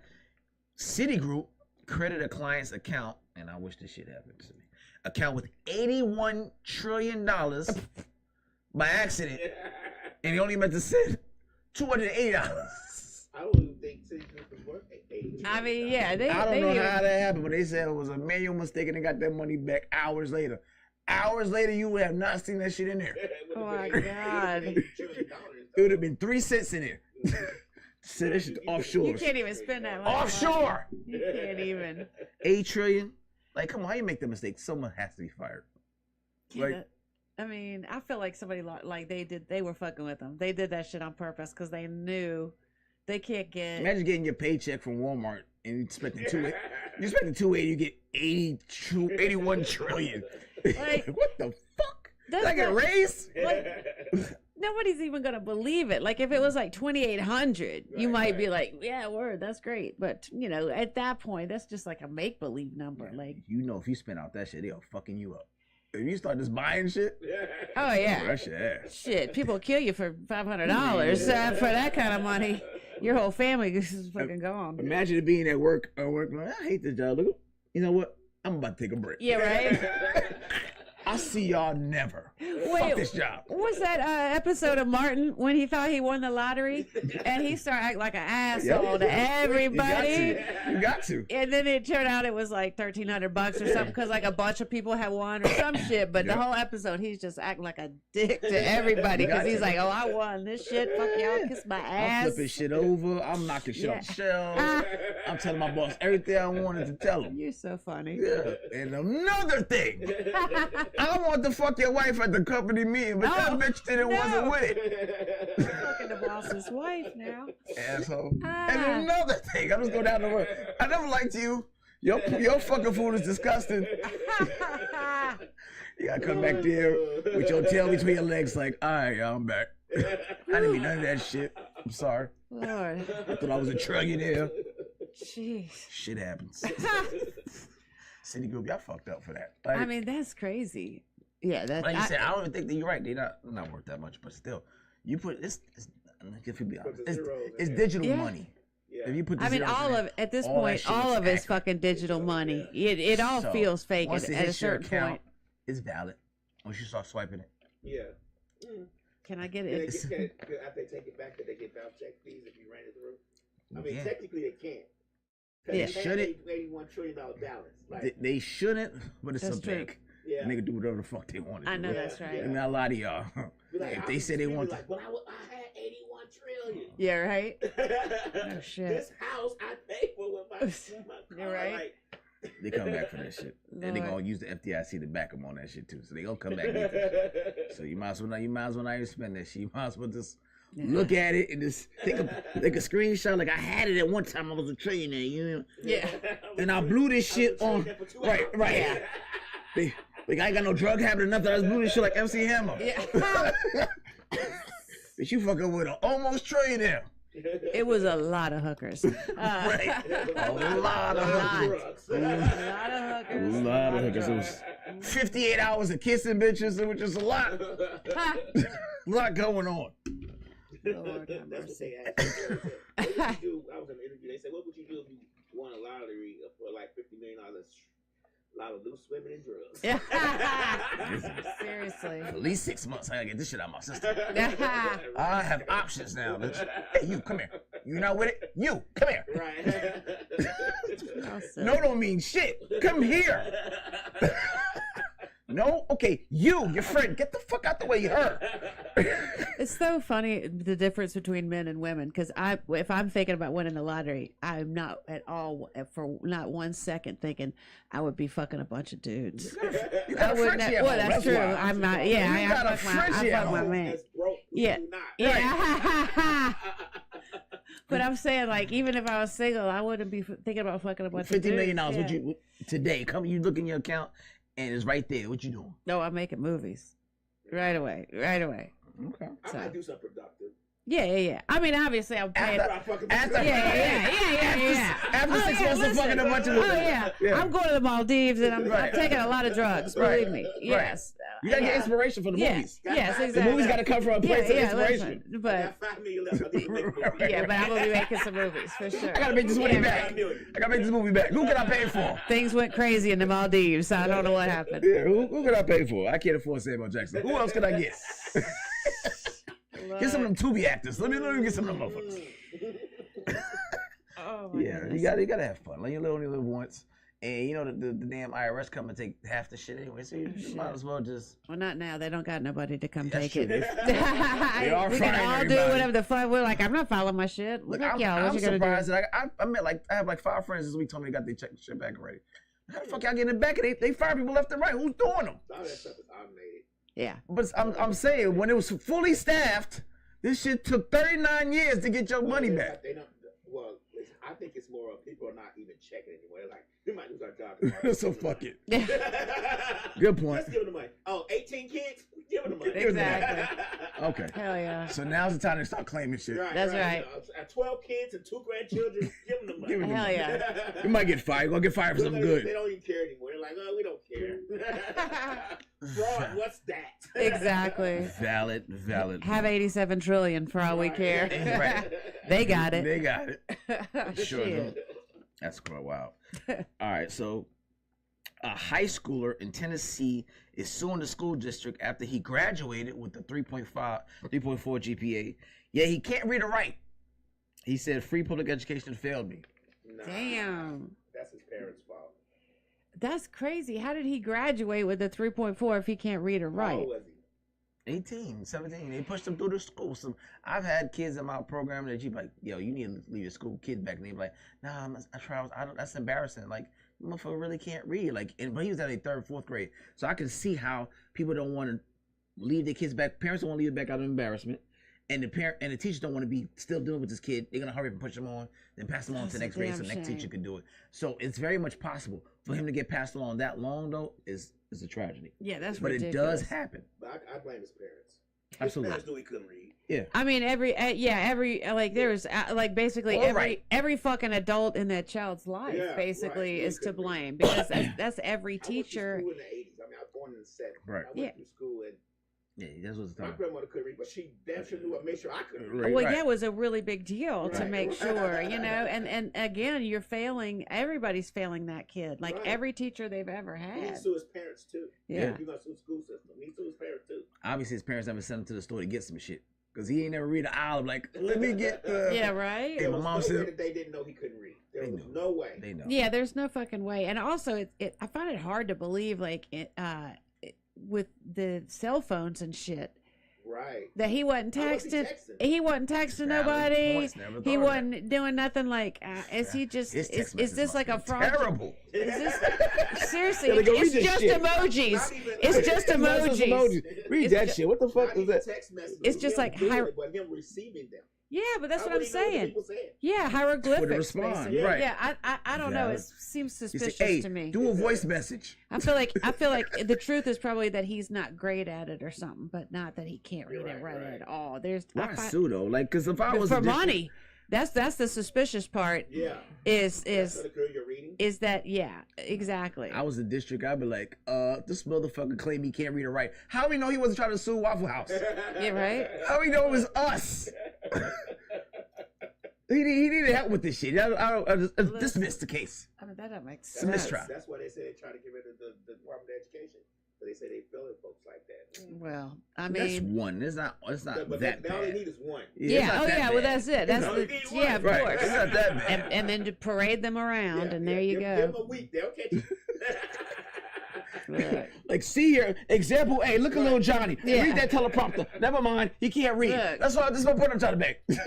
Citigroup credit a client's account, and I wish this shit happened to me. Account with $81 trillion by accident, and he only meant to send $280. I don't even think Citigroup is worth $80. I mean, yeah, I don't know didn't how even- that happened, but they said it was a manual mistake and they got that money back hours later. Hours later, you would have not seen that shit in there. Oh my God. It would have been 3 cents in there. Send this shit offshore. You can't even spend that much. Offshore. You can't even. 8 trillion. Like, come on, how you make that mistake? Someone has to be fired. Like, I mean, I feel like somebody like they were fucking with them. They did that shit on purpose because they knew they can't get. imagine getting your paycheck from Walmart and you expecting 280, you get 81 trillion. Like, what the fuck? Did that's I get a not- raise? Like, nobody's even gonna believe it. Like if it was like 2,800, you might be like, "Yeah, word, that's great." But you know, at that point, that's just like a make believe number. Like, You know, if you spend out that shit, they'll fucking you up. If you start just buying shit, oh yeah, that shit ass. shit, people kill you for $500 for that kind of money. Your whole family is fucking gone. Imagine it being at work like, I hate this job. Look, you know what? I'm about to take a break. Yeah, right. I'll see y'all never. Fuck Wait, this job. what's that episode of Martin when he thought he won the lottery and he started acting like an asshole to everybody? You got to. And then it turned out it was like $1,300 or something because like a bunch of people had won or some shit. But the whole episode, he's just acting like a dick to everybody because he's like, "Oh, I won this shit. Fuck y'all, kiss my I'm ass." flipping shit over. I'm knocking shit off the shelves. I'm telling my boss everything I wanted to tell him. You're so funny. Yeah. And another thing, I want to fuck your wife at the company meeting, but that bitch didn't wasn't with it. Fucking the boss's wife now. Asshole. And another thing, I'm just going down the road. I never liked you. Your fucking food is disgusting. You gotta come back there with your tail between your legs, like, all right, y'all, I'm back. I didn't mean none of that shit. I'm sorry. Lord. I thought I was a trillionaire. Jeez. Shit happens. Citigroup, y'all fucked up for that. Like, I mean, that's crazy. Yeah, that's like you said, I don't even think that you're right. They're not worth that much, but still, you put it's if you be honest, it's digital money. Yeah. If you put, the I mean, zeros all in of it, at this all that point, shit all is of it's accurate. fucking digital money. It all So, feels fake once it at a hits your certain account, point. it's valid. Once you start swiping it, Yeah. Can I get And they it? get, after they take it back, that they get bounce check fees if you ran it through. I mean, Yeah. technically they can't. Yeah. Should it? $81 trillion balance. Like, they shouldn't, but it's That's a true. bank. yeah. And they can do whatever the fuck they want to I do. know Yeah. that's right. I mean, a lot of y'all. Be like, If I they was say they really want to, like, well, I had 81 trillion. Yeah, right. Oh shit. This house I paid for with my car. You're right. Like, they come back for that shit. And they Lord. gonna use the FDIC to back them on that shit too. So they gonna come back. With it. So you might as well not even spend that shit. You might as well just look at it and just take a screenshot. Like, I had it at one time. I was a trillionaire, you know. Yeah. And I blew this shit on. Right. Yeah. Like, I ain't got no drug habit or nothing. I just blew this shit like MC Hammer. Yeah. But you fucking with an almost trillionaire. It was a lot of hookers. Right. A lot of hookers. A lot of hookers. A lot of hookers. It was 58 hours of kissing bitches. It was just a lot. A lot going on. Lord have That's what mercy. they asked me. What would you do? I was in an interview. They said, "What would you do if you won a lottery for like $50 million? A lot of loose women and drugs." Seriously. At least 6 months. I gotta get this shit out of my system. Yeah. I have options now, bitch. Hey, you, come here. You not with it? You, come here. Right. No don't mean shit. Come here. No? Okay, your friend, get the fuck out the way, you heard. It's so funny the difference between men and women because if I'm thinking about winning the lottery, I'm not at all for not 1 second thinking I would be fucking a bunch of dudes. You got a Frenchie at well, home, that's true. why. I'm not. Yeah, You got a I Frenchie at fuck my home. man. That's broke. Yeah, Do not. yeah. But I'm saying, like, even if I was single, I wouldn't be thinking about fucking a bunch of dudes. $50 million. Yeah. What you today? Come, you look in your account, and it's right there. What you doing? No, I'm making movies. Right away. Okay. I might do something productive. Yeah. I mean, obviously, I'm paying. After Yeah. After 6 months of fucking a bunch of women. Yeah. I'm going to the Maldives and I'm taking a lot of drugs. Right. Believe me. Yes. You gotta get inspiration from the movies. Yes, exactly. The movies gotta come from a place of inspiration. Listen, but $5 million left. I need to make a movie. yeah, but I'm gonna be making some movies for sure. I gotta make this money back. I gotta make this movie back. Who can I pay for? Things went crazy in the Maldives. So I don't know what happened. Yeah, who can I pay for? I can't afford Samuel Jackson. Who else can I get? Get some of them Tubi actors. Let me get some of them motherfuckers. Oh my Yeah, goodness. you gotta have fun. Like you only live once, and you know the damn IRS come and take half the shit anyway. So you might as well just. Well, not now. They don't got nobody to come That's take true. it. They are We firing can all do everybody. whatever the fuck. We're like, I'm not following my shit. Look, Look, I'm y'all. What you gonna surprised do? that I met I have like 5 friends this week told me they got their shit back already. How the fuck y'all getting it back? And they fire people left and right. Who's doing them? All that stuff is automated. Yeah. But I'm saying when it was fully staffed, this shit took 39 years to get your money back. They don't. Well, I think it's more of people are not even checking anymore. They're like, we might lose our job tomorrow. So fuck it. Yeah. Good point. Let's give them the money. Oh, 18 kids? Give them the money. Exactly. Okay. Hell yeah. So now's the time to start claiming shit. That's right. 12 kids and 2 grandchildren, give them the money. Give 'em the Hell money. yeah. You might get fired. You're gonna get fired for something They good. don't even care anymore. They're like, oh, we don't care. Fraud, what's that? Exactly. Valid. Have 87 trillion for all we care. Right. They got it. They got it. Sure Shit. do. That's quite wild. All right, so a high schooler in Tennessee is suing the school district after he graduated with a 3.4 GPA. Yeah, he can't read or write. He said free public education failed me. Nah, Damn. That's his parents' fault. That's crazy. How did he graduate with a 3.4 if he can't read or How write? old was he? 18, 17. They pushed him through the school. So I've had kids in my program that you like, yo, you need to leave your school kid back. And they be like, nah, I don't. That's embarrassing. Like, motherfucker really can't read. Like, but he was at a 3rd, 4th grade. So I can see how people don't want to leave their kids back. Parents don't want to leave it back out of embarrassment. And the teachers don't want to be still dealing with this kid. They're gonna hurry up and push him on, then pass him on to the next grade so the next teacher can do it. So it's very much possible for him to get passed along that long though is a tragedy. Yeah, that's But ridiculous. it does happen. But I blame his parents. Absolutely. His parents knew he couldn't read. Yeah. I mean, every like there's like basically Well, right. every fucking adult in that child's life Yeah, basically right. is to blame because that's every teacher. I went to school in the 80s. I mean, I was born in the 70s. Right. I went through school and Yeah, that's what's the my time. grandmother couldn't read, but she damn sure knew what made sure I couldn't read. Right, Well, right. yeah, it was a really big deal to Right. make sure, you know, and again, you're failing. Everybody's failing that kid, like Right. every teacher they've ever He had. needs to sue his parents too. Yeah. You're gonna sue the school system. He needs to sue his parents too. Obviously, his parents never sent him to the store to get some shit because he ain't never read an aisle. Like, let me get the. Yeah, right. Hey, There my was mom no said- way that they didn't know he couldn't read. There They was knew. no way. They know. Yeah, there's no fucking way. And also, I find it hard to believe, like, with the cell phones and shit, Right. that he wasn't How was he texting. texting? He wasn't texting Valid nobody. points, never thought He of wasn't doing nothing. Like, is he just? His text Is message this like a must be fraud? Terrible. Is this seriously? Yeah, they go, It's read this just shit. emojis. Not even- It's just That's just emojis. Read It's that ju- shit. What the fuck Not is even that? text messages. It's just Him like doing hier- it, but him receiving them. Yeah, but that's How what would I'm he know what saying. people saying? Yeah, hieroglyphics. For the respond, basically. right. Yeah, I don't know. It Valid. seems You suspicious say, hey, to me. do a voice message. I feel like the truth is probably that he's not great at it or something, but not that he can't read Right, it right right. at all. There's Why sue though? Like, because if I was for a district- money. That's the suspicious part. Yeah. Is That's the girl you're reading. is that yeah exactly. I was a district, I'd be like, this motherfucker claimed he can't read or write. How we know he wasn't trying to sue Waffle House? Yeah, right. How we know it was us? He needed help with this shit. I just dismiss the case. I mean that makes It's a sense. mistrial. That's why they say they try to get rid of the Department of Education. But they say they failing folks like that. Well, I That's mean, one. It's not But that they, all they bad. need is one. it's yeah. not Oh that yeah. bad. Well, that's it. That's No, the you need yeah, of one. Right. course. It's not that bad. And then to parade them around, Yeah, and there you give go. them a week, they'll catch you. Like, see here, example A. Look at little Johnny. Yeah. Read that teleprompter. Never mind, he can't read. Look. That's my point I'm trying to make. Right.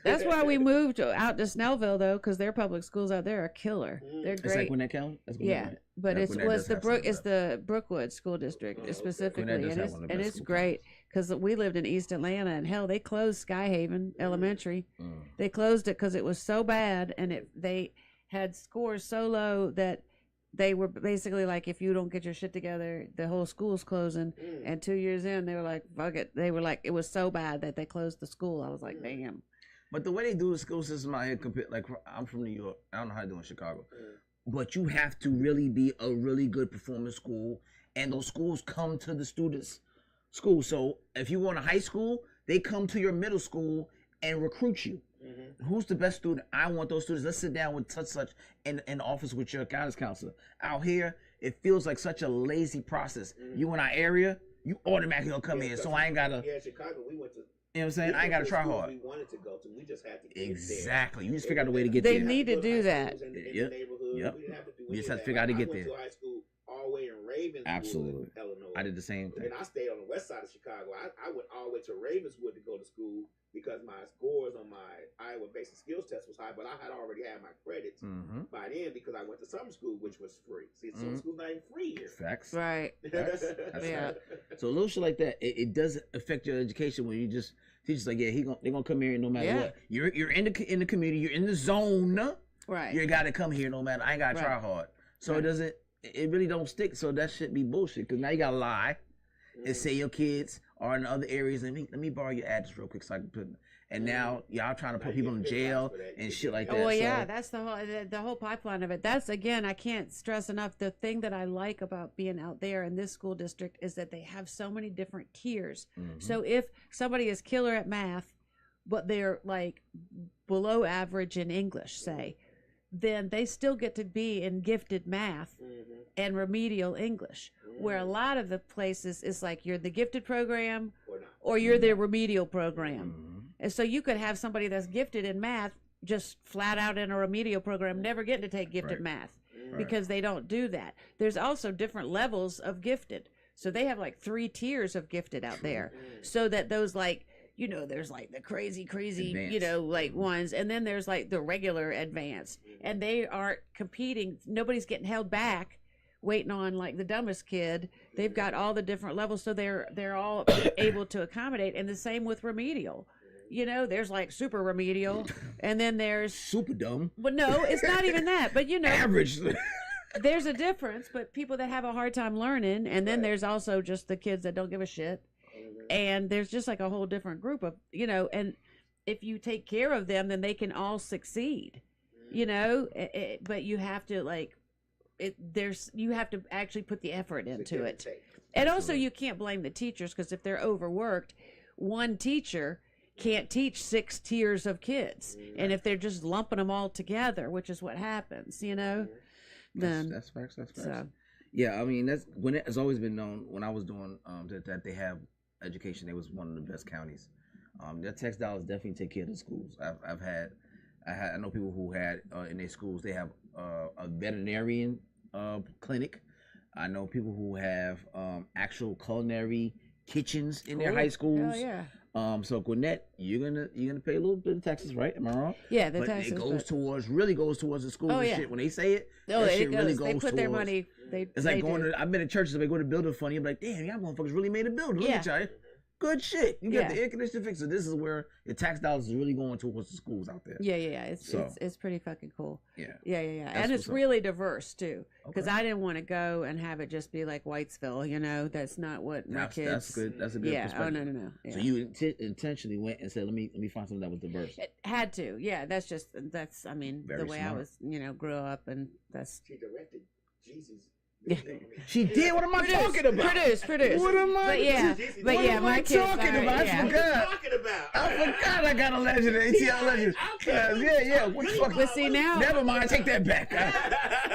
That's why we moved out to Snellville, though, because their public schools out there are killer. They're It's great. like Gwinnett County. That's Gwinnett, Yeah, right? but Yeah, it's Gwinnett does have some it's the Brookwood School District specifically, Gwinnett does and have it's one of the best it's school great because we lived in East Atlanta, and hell, they closed Skyhaven Elementary. Mm. They closed it because it was so bad, and they had scores so low that they were basically like, if you don't get your shit together, the whole school's closing. And 2 years in, they were like, fuck it. They were like, it was so bad that they closed the school. I was like, damn. But the way they do the school system out here, like I'm from New York. I don't know how they do in Chicago. But you have to really be a really good performing school. And those schools come to the students' school. So if you want a high school, they come to your middle school and recruit you. Who's the best student? I want those students. Let's sit down with such in the office with your guidance counselor. Out here, it feels like such a lazy process. You in our area, you automatically gonna come in. So I ain't gotta. Yeah, in Chicago, we went to. You know what I'm saying? I ain't gotta try hard. We wanted to go to. We just had to get Exactly. there. You just figure out a way to get They there. need to do that. In the Yep. neighborhood. Yep. We didn't have to do We just any had to of figure out that. how to get I went there. to high school all the way in Ravenswood. Absolutely. Illinois. I did the same thing. And I stayed on the west side of Chicago. I went all the way to Ravenswood to go to school because my scores on my Iowa Basic Skills Test was high, but I had already had my credits by then because I went to summer school, which was free. See, summer school's not even free here. Facts. Right. That's Yeah. So a little shit like that, it does affect your education when you just teachers like, yeah, they're gonna come here no matter what. You're in the community, you're in the zone. Right. You gotta come here no matter. I ain't gotta try hard. So it really don't stick. So that shit be bullshit. Cause now you gotta lie and say your kids are in other areas. Let me borrow your address real quick so I can put. And now y'all trying to put people in jail and shit like that. Oh, well, yeah, so, that's the whole pipeline of it. That's, again, I can't stress enough. The thing that I like about being out there in this school district is that they have so many different tiers. So if somebody is killer at math, but they're like below average in English, say, then they still get to be in gifted math and remedial English, where a lot of the places is like you're the gifted program or you're the remedial program. And so you could have somebody that's gifted in math just flat out in a remedial program, never getting to take gifted math because they don't do that. There's also different levels of gifted. So they have like 3 tiers of gifted out there. So that those like, you know, there's like the crazy, advanced. You know, like ones. And then there's like the regular advanced. And they aren't competing. Nobody's getting held back waiting on like the dumbest kid. They've got all the different levels. So they're all able to accommodate. And the same with remedial. You know, there's like super remedial, and then there's super dumb. But no, it's not even that. But you know, average. There's a difference. But people that have a hard time learning, and then there's also just the kids that don't give a shit, and there's just like a whole different group of, you know. And if you take care of them, then they can all succeed. You know, but you have to like you have to actually put the effort into it, and also you can't blame the teachers because if they're overworked, one teacher can't teach 6 tiers of kids, and if they're just lumping them all together, which is what happens, you know, then that's facts. So. Yeah, I mean that's when it has always been known. When I was doing that they have education, they was one of the best counties. Their tax dollars definitely take care of the schools. I know people who had in their schools they have a veterinarian clinic. I know people who have actual culinary kitchens in their high schools. Hell yeah. So Gwinnett, you're gonna pay a little bit of taxes, right? Am I wrong? Yeah, but taxes. It really goes towards the schools and shit. When they say it, that shit really goes They put towards, their money. It's like going to. I've been to churches. They go to building funny. I'm like, damn, y'all motherfuckers really made a building. Look at y'all. Good shit. You got the air conditioning fixed. So this is where your tax dollars is really going towards the schools out there. Yeah. It's pretty fucking cool. Yeah. And it's really diverse too, because I didn't want to go and have it just be like Whitesville. You know, that's not what my kids. That's good. That's a good perspective. Oh no. Yeah. So you intentionally went and said, let me find something that was diverse. It had to. Yeah. That's. I mean, Very the way smart. I was, grew up, and that's. She directed Jesus. Yeah. She did. What am I talking about? Produce. What am I? My kids. Talking about? I forgot. I forgot. I got a legend, ATL legend. Yeah. What the fuck? But see now. Never mind. Take that back.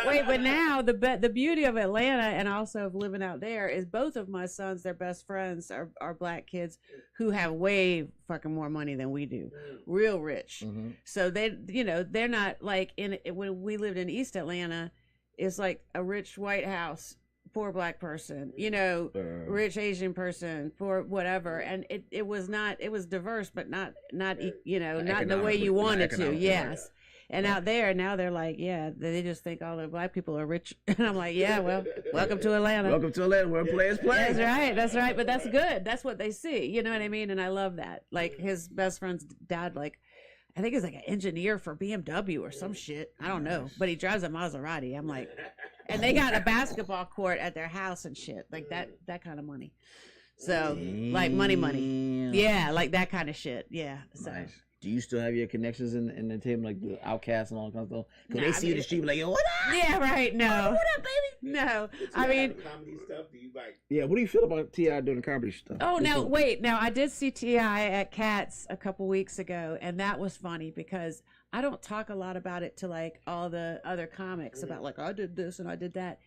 Wait, but now the beauty of Atlanta and also of living out there is both of my sons, their best friends are black kids who have way fucking more money than we do, real rich. Mm-hmm. So they're not like when we lived in East Atlanta. It's like a rich white house poor black person, you know, rich Asian person, poor whatever, and it was not, it was diverse, but not you know, not in the way you wanted to. Yes. And out there now they're like, yeah, they just think all the black people are rich, and I'm like, yeah, well, welcome to Atlanta. Welcome to Atlanta, where players play. That's right, but that's good. That's what they see, you know what I mean? And I love that. Like his best friend's dad, like I think he's like an engineer for BMW or some shit. I don't know, but he drives a Maserati. I'm like, and they got a basketball court at their house and shit, like that kind of money. So like money, yeah, like that kind of shit, yeah. So. Nice. Do you still have your connections in the team, like the OutKast and all that kind of stuff? Because they see you in the street like, yo, what up? Yeah, right. No. Oh, what up, baby? No. I mean, comedy stuff. Do you like? Yeah. What do you feel about T.I. doing the comedy stuff? Oh no, wait. Now I did see T.I. at Cats a couple weeks ago, and that was funny because I don't talk a lot about it to like all the other comics about like I did this and I did that.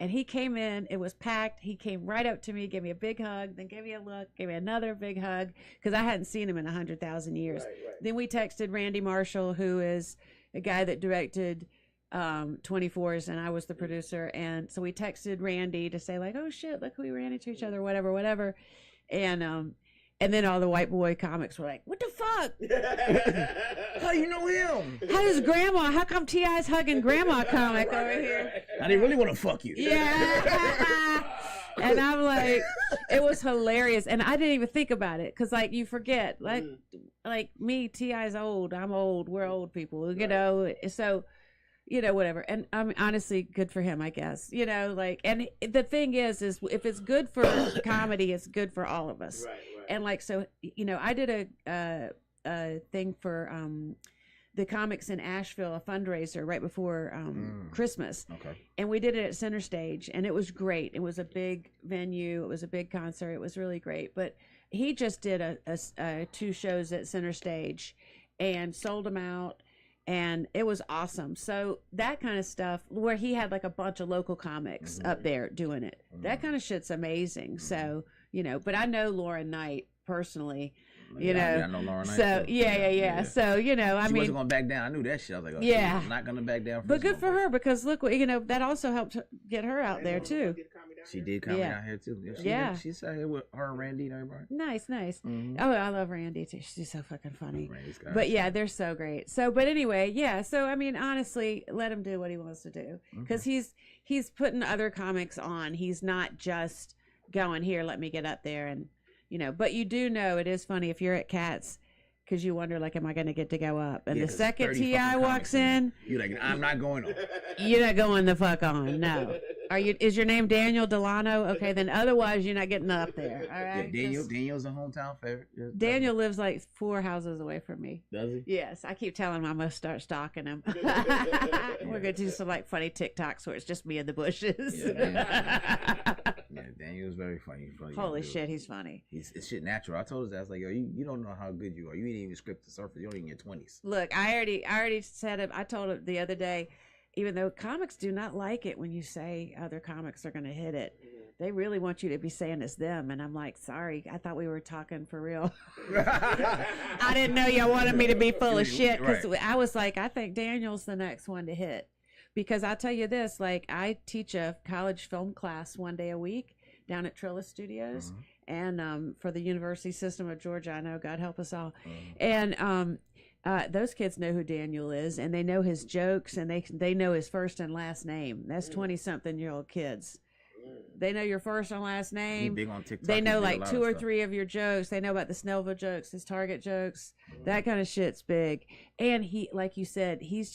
And he came in, it was packed. He came right up to me, gave me a big hug, then gave me a look, gave me another big hug, because I hadn't seen him in 100,000 years. Right. Then we texted Randy Marshall, who is a guy that directed 24s, and I was the producer. And so we texted Randy to say like, oh shit, look who we ran into each other, whatever. And then all the white boy comics were like, what the fuck? How you know him? How come T.I.'s hugging grandma comic over here? I didn't really want to fuck you. Yeah. And I'm like, it was hilarious. And I didn't even think about it. Cause like you forget, like me, T.I.'s old, I'm old, we're old people, you know? So, you know, whatever. And I'm honestly good for him, I guess, you know, like, and the thing is if it's good for comedy, it's good for all of us. Right. And like, so, you know, I did a thing for the comics in Asheville, a fundraiser right before Christmas. Okay. And we did it at Center Stage, and it was great. It was a big venue. It was a big concert. It was really great. But he just did a 2 shows at Center Stage and sold them out. And it was awesome. So that kind of stuff, where he had like a bunch of local comics up there doing it, that kind of shit's amazing. So, you know, but I know Lauren Knight personally, you know. I know Lauren Knight. So yeah. So, you know, I mean, she wasn't gonna back down. I knew that shit. I was like, oh, yeah, I'm not gonna back down. But good for her, because look, you know, that also helped get her out there too. She did comedy out here too. She's out here with her and Randy and everybody. Nice. Mm-hmm. Oh, I love Randy too. She's so fucking funny. But yeah, they're so great. So, but anyway, yeah. So I mean, honestly, let him do what he wants to do, because he's putting other comics on. He's not just going here. Let me get up there and, you know. But you do know it is funny if you're at Cats, because you wonder like, am I going to get to go up? And the second T.I. walks in, you're like, I'm not going on. You're not going the fuck on. No. Is your name Daniel Delano? Okay, then otherwise you're not getting up there. All right. Yeah, Daniel's a hometown favorite. Daniel lives like 4 houses away from me. Does he? Yes, I keep telling him I must start stalking him. We're gonna do some like funny TikToks where it's just me in the bushes. Yeah, Daniel's very funny. Holy shit, he's funny. It's shit natural. I told his dad, I was like, yo, you don't know how good you are. You ain't even script the surface. You don't even get 20s. Look, I already said it. I told him the other day. Even though comics do not like it when you say other comics are going to hit it, they really want you to be saying it's them. And I'm like, sorry, I thought we were talking for real. I didn't know y'all wanted me to be full of shit, because I was like, I think Daniel's the next one to hit. Because I'll tell you this, like I teach a college film class 1 day a week down at Trillis Studios, and for the University System of Georgia. I know, God help us all. And those kids know who Daniel is, and they know his jokes, and they know his first and last name. That's 20-something-year-old kids. They know your first and last name. Big on TikTok. They know like 2 or 3 of your jokes. They know about the Snellville jokes, his Target jokes. That kind of shit's big. And he, like you said, he's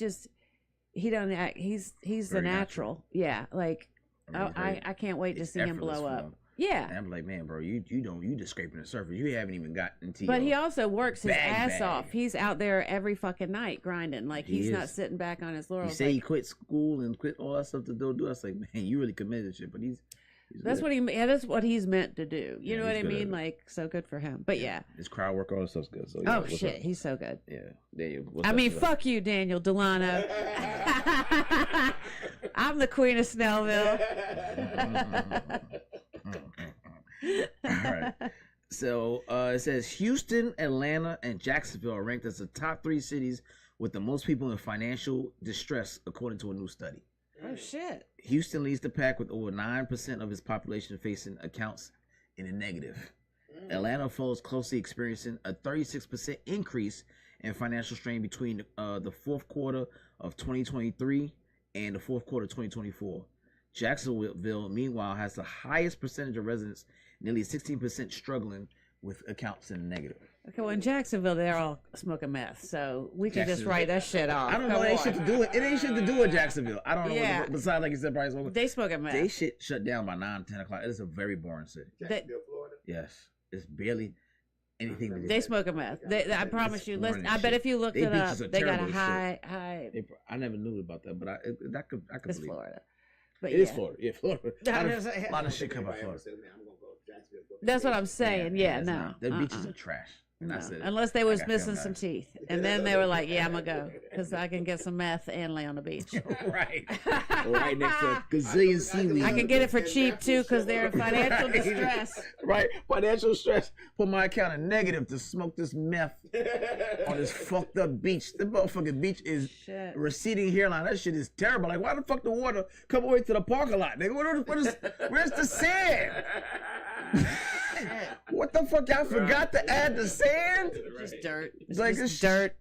the natural. Yeah, like I can't wait to see him blow up. Yeah. And I'm like, man, bro, you just scraping the surface. You haven't even gotten to. But he also works his ass off. He's out there every fucking night grinding. Like he's not sitting back on his laurels. He said he quit school and quit all that stuff to do. I was like, man, you really committed to shit. But that's good. That's what he's meant to do. You know what I mean? Like, so good for him. But yeah. His crowd work, all that stuff's good. So shit, he's so good. Yeah. Daniel, fuck you, Daniel Delano. I'm the queen of Snellville. All right. So it says Houston, Atlanta, and Jacksonville are ranked as the top 3 cities with the most people in financial distress, according to a new study. Oh shit. Houston leads the pack with over 9% of its population facing accounts in the negative. Atlanta follows closely, experiencing a 36% increase in financial strain between the fourth quarter of 2023 and the fourth quarter of 2024. Jacksonville, meanwhile, has the highest percentage of residents, nearly 16%, struggling with accounts in the negative. Okay, well in Jacksonville they're all smoking meth, so we can just write that shit off. I don't know. It ain't shit to do it. It ain't shit to do with Jacksonville. I don't know. Yeah. Besides, like you said, probably smoking. They smoking meth. They shit shut down by 9, 10 o'clock. It is a very boring city. Jacksonville, Florida. Yes, it's barely anything to do. They smoking meth. I promise you. Listen, I bet if you looked it up, they got a high. I never knew about that, but I could It's believe Florida. it. But It is Florida. Yeah, Florida. A lot of shit come out Florida. That's what I'm saying. Yeah, no. not. The beaches are trash. And No. I said, Unless they was I got missing film some guys. teeth, and then they were like, "Yeah, I'm gonna go because I can get some meth and lay on the beach. right. Right next to a gazillion seaweed. I can get it for cheap too because they're in financial distress." Right. Financial stress. Put my account in negative to smoke this meth on this fucked up beach. The motherfucking beach is Shit. receding hairline. That shit is terrible. Like, why the fuck the water come all the way to the parking lot? Nigga, where's the sand? What the fuck? Y'all forgot to add the sand? Just dirt. It's Like, just it's dirt.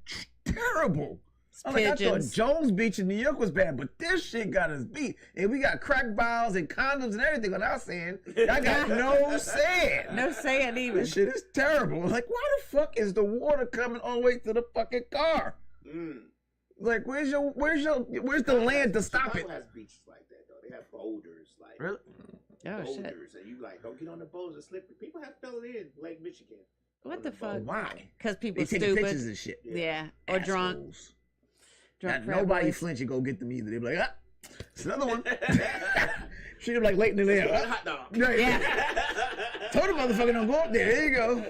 Terrible. Like, I thought Pigeons. Jones Beach in New York was bad, but this shit got us beat. And we got crack vials and condoms and everything on our sand. I got no sand. No sand even. This shit is terrible. Like, why the fuck is the water coming all the way to the fucking car? Like, where's the land to stop it? Chicago has beaches like that though. They have boulders, like Really? Oh shit. boulders, and you like don't get on the boulders and slippery. People have fell in Lake Michigan. What the fuck? Why? Because people They taking stupid. pictures and shit. Yeah. Or drunk. Assholes. Drunk Now, frat nobody boys. flinch and go get them either. They be like, it's another one. She like late in the day. Hot dog. Right. Yeah. Told the motherfucker don't go up there. There you go.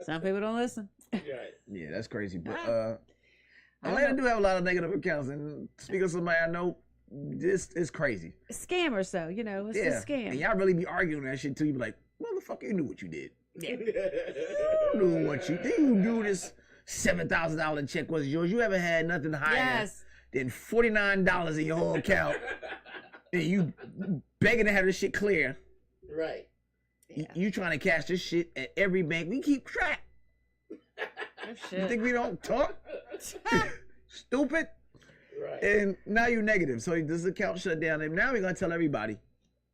Some people don't listen. Right. Yeah, that's crazy. But I don't Atlanta know. do have a lot of negative accounts. And speaking of somebody I know, this is crazy. Scammers, though, you know, it's a And scam. y'all really be arguing that shit too. You be like, motherfucker, you knew what you did. Yeah. You knew what you did. You knew this $7,000 check was yours. You haven't had nothing higher Yes. than $49 in your whole account. And you begging to have this shit clear. Right. You trying to cash this shit at every bank. We keep track. Oh, You shit. think we don't talk? Stupid. Right. And now you're negative. So this account shut down. And now we're going to tell everybody,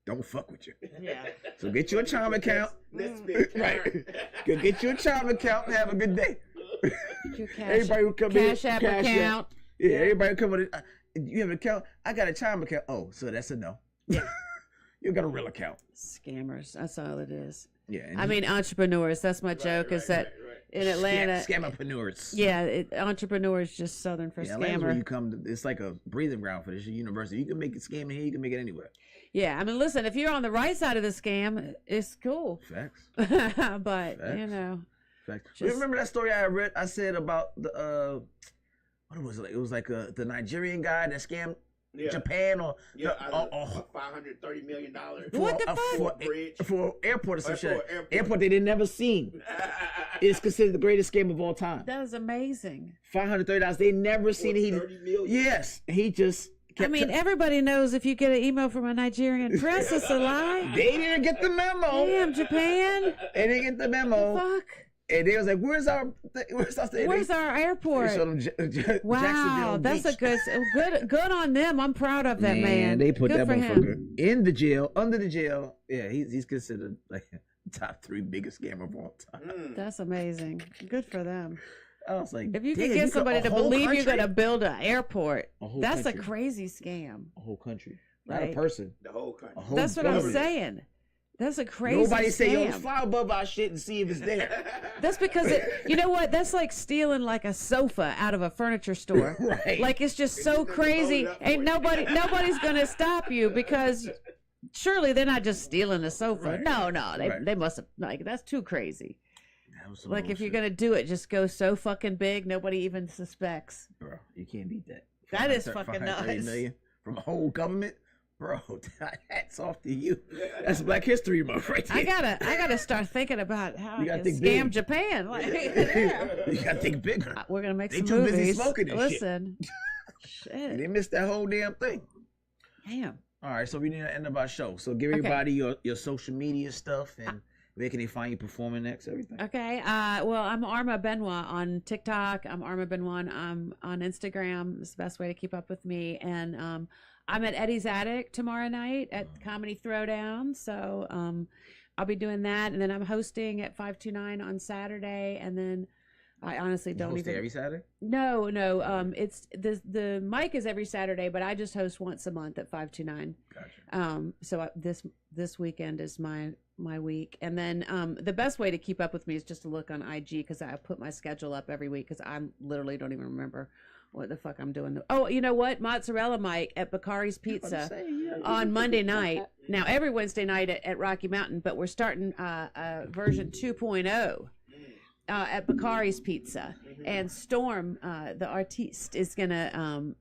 don't fuck with you. Yeah. So get your Charm account. Let's be Right. Go get your Charm account and have a good day. Your cash, Everybody who come in. cash app account. Yeah, everybody come with it. You have an account? I got a Charm account. Oh, so that's a no. Yeah. You got a real account. Scammers. That's all it is. Yeah. and I mean, entrepreneurs. That's my joke. Is that in Atlanta? Scammapreneurs. Yeah, entrepreneur is just Southern for Yeah, Atlanta's where scammer. you come. It's like a breathing ground for this university. You can make it scamming here. You can make it anywhere. Yeah, I mean, listen, if you're on the right side of the scam, it's cool. Facts. But Facts. you know, Facts. Just- Remember that story I read? I said about the what was it? It was like the Nigerian guy that scammed Japan or Yeah, the, $530 million. What the fuck? for Bridge. for airport or some Or shit. for airport. Airport they didn't never seen. It's considered the greatest scam of all time. that was amazing. $530. They never seen it. $30 million. Yes, he just. I mean, everybody knows if you get an email from a Nigerian prince, it's a lie. They didn't get the memo. Damn, Japan. They didn't get the memo. Fuck. And they was like, "Where's our Where's our airport? They showed them Wow, Jacksonville that's Beach. a good on them. I'm proud of that man. They put Good that for motherfucker him. in the jail, under the jail. Yeah, he's considered like top 3 biggest scammer of all time. That's amazing. Good for them. I was like, If you damn, can get somebody a to whole believe you're country? gonna build an airport, A whole that's country. a crazy scam. A whole country, not a Right. person. The whole country. A whole That's what I'm government. saying. That's a crazy Nobody say, "Yo, scam. let's fly above our shit and see if it's there." That's because you know what? That's like stealing like a sofa out of a furniture store. Right. Like it's just so just crazy. load it up for Ain't you. nobody's gonna stop you because surely they're not just stealing the sofa. Right. No, Right. they must have like that's too crazy. That was some Like if you're bullshit. gonna do it, just go so fucking big nobody even suspects. Bro, you can't beat that. That is 530 fucking nuts. million from a whole government, bro. Hats off to you. That's Black History Month right there. I gotta start thinking about how You I gotta can think scam big. Japan. Like, yeah. You gotta think bigger. We're gonna make They some too busy movies. smoking and shit. Listen, shit. They missed that whole damn thing. Damn. All right, so we need to end up our show. So give everybody your social media stuff and where can they find you performing next, everything. Okay. Well, I'm Arma Benoit on TikTok. I'm Arma Benoit on Instagram. It's the best way to keep up with me. And I'm at Eddie's Attic tomorrow night at Comedy Throwdown. So I'll be doing that. And then I'm hosting at 529 on Saturday. And then I honestly don't even. Every Saturday? No. It's the mic is every Saturday, but I just host once a month at 529. Gotcha. So this weekend is my week, and then the best way to keep up with me is just to look on IG because I put my schedule up every week because I literally don't even remember what the fuck I'm doing. Oh, you know what? Mozzarella Mike at Bakari's Pizza on Monday night. Now every Wednesday night at Rocky Mountain, but we're starting version 2.0. At Bakari's Pizza, and Storm, the artiste, is gonna.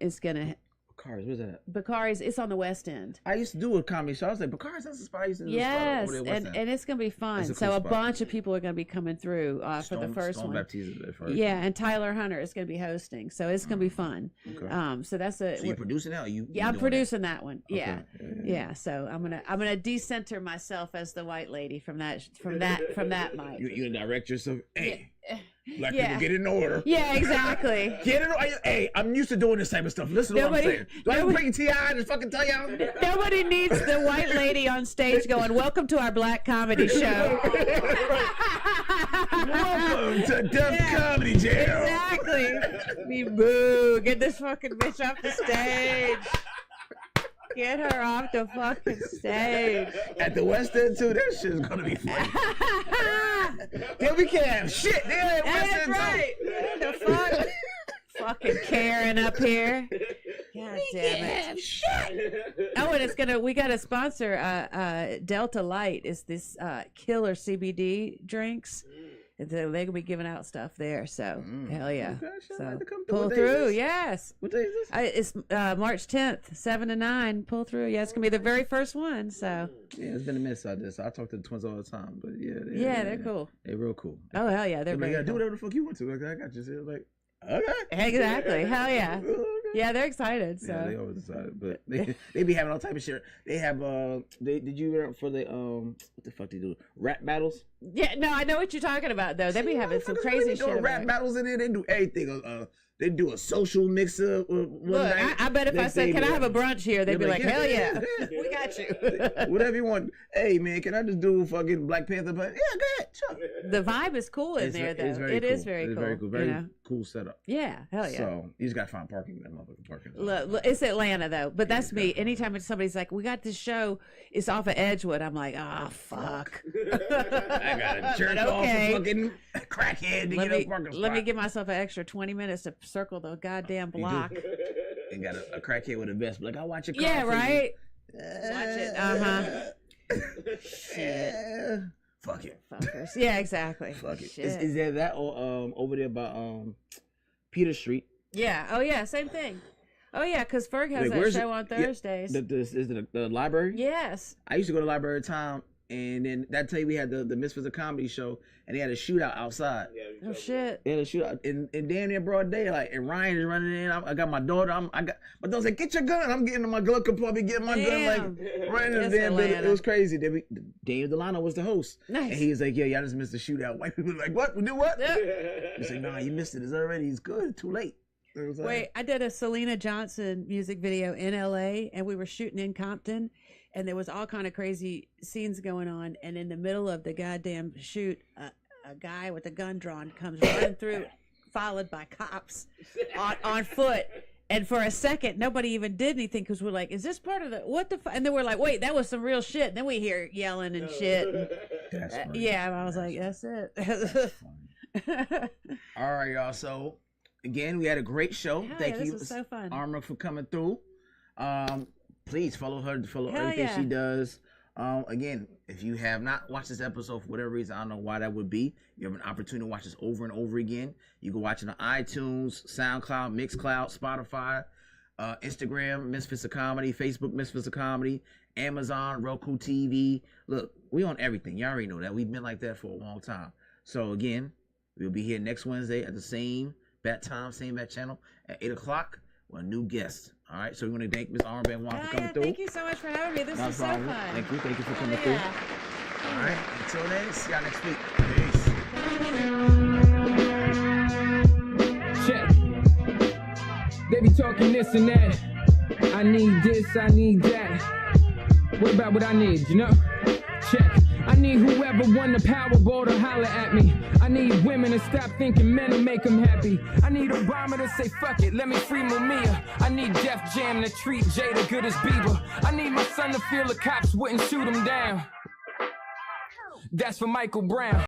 Bakari's, where's that at? Bakari's, it's on the West End. I used to do a comedy show. I was like, Bakari's, that's a spot I used to do. Yes, and it's gonna be fun. Cool so a spot. bunch of people are gonna be coming through for the first Storm one. Baptiste is first. Yeah, and Tyler Hunter is gonna be hosting, so it's gonna be fun. Okay. So that's a. So you're producing that? Or you Yeah, I'm doing producing that one. Okay. Yeah. So I'm gonna decenter myself as the white lady from that mic. You gonna direct yourself? Hey. Yeah. Black people, get in order. Yeah, exactly. Get in order. Hey, I'm used to doing this type of stuff. Listen to what I'm saying. Do I bring T.I. and just fucking tell y'all? Nobody needs the white lady on stage going, "Welcome to our black comedy show." Welcome to Def Comedy Jam. Exactly. Me boo. Get this fucking bitch off the stage. Get her off the fucking stage. At the West End too, that shit's gonna be funny. Then we can't have shit. They at West That's End right. The fuck? Fucking Karen up here. God damn it. Have shit. Oh, and we got a sponsor, Delta Light is this killer CBD drinks. And so they're gonna be giving out stuff there, so hell yeah. Okay, So come pull through, yes. What day is this? It's March 10th, 7 to 9. Pull through, yeah. It's gonna be the very first one. So Yeah, it's been a miss out there. So I talk to the twins all the time, but they're cool. They're real cool. Oh hell yeah, they're Like, very do cool. whatever the fuck you want to. Like, I got you. So like, okay. Exactly, hell yeah. Okay. Yeah, they're excited. So Yeah, they always excited, but they be having all type of shit. They have did you hear for the what the fuck they do? Rap battles? yeah, no, I know what you're talking about though. They be having some crazy shit. Rap battles in there. They do everything. They do a social mix-up one Look, night. I bet if I said, "Can I have a brunch here?" They'd be like, "Hell yeah, yeah. we got you." Whatever you want. Hey man, can I just do fucking Black Panther? But yeah, go ahead. Sure. The vibe is cool in there, though. It is very cool. Very cool. Very cool setup. Yeah, hell yeah. So you just gotta find parking in that motherfucking parking. Look, it's Atlanta though, but that's me. Anytime somebody's like, "We got this show," it's off of Edgewood. I'm like, "Oh fuck." I gotta jerk off a fucking crackhead to get a parking spot. Let me give myself an extra 20 minutes to circle the goddamn block. And got a crackhead with a vest. Like, I'll watch your car. Yeah, for right. You. Watch it. Shit. Fuck it. Fuckers. Yeah, exactly. Fuck it. Shit. Is there that or over there by Peter Street? Yeah. Oh yeah. Same thing. Oh yeah, because Ferg has that show on Thursdays. Is it the library? Yes. I used to go to the library all the time, and then that day we had the Misfits comedy show, and they had a shootout outside. Oh shit. They had a shootout in damn near broad daylight, and Ryan is running in. I got my daughter. My daughter said, "Get your gun." I'm getting in my glove compartment, getting my gun, like running in the damn building. It was crazy. Dave Delano was the host. Nice. And he was like, "Yeah, y'all just missed the shootout." White people were like, "What? We do what?" Yeah. He said, "Nah, you missed it. It's already. It's good. It's too late." Wait, I did a Selena Johnson music video in LA, and we were shooting in Compton, and there was all kind of crazy scenes going on, and in the middle of the goddamn shoot, a guy with a gun drawn comes running through, followed by cops on foot. And for a second, nobody even did anything because we're like, "Is this part of the what the?" And then we're like, "Wait, that was some real shit." And then we hear yelling and shit. And, That's funny. yeah, and I was like, "That's it." All right, y'all. So again, we had a great show. Hell Thank yeah, you, this was so fun. Arma, for coming through. Please follow her. Follow Hell everything yeah. she does. Again, if you have not watched this episode for whatever reason, I don't know why that would be. You have an opportunity to watch this over and over again. You can watch it on iTunes, SoundCloud, Mixcloud, Spotify, Instagram, Misfits of Comedy, Facebook, Misfits of Comedy, Amazon, Roku TV. Look, we on everything. You already know that. We've been like that for a long time. So again, we'll be here next Wednesday at the same bat time, same bat channel at 8 o'clock. with a new guest. All right, so we want to thank Ms. Arma Benoit for coming through. Thank you so much for having me. This was so fun. Thank you for coming through. All right, until then, see y'all next week. Peace. Check. They be talking this and that. I need this, I need that. What about what I need, you know? Check. I need whoever won the Powerball to holler at me. I need women to stop thinking men will make them happy. I need Obama to say fuck it, let me free Mumia. I need Def Jam to treat Jada good as Bieber. I need my son to feel the cops wouldn't shoot him down. That's for Michael Brown.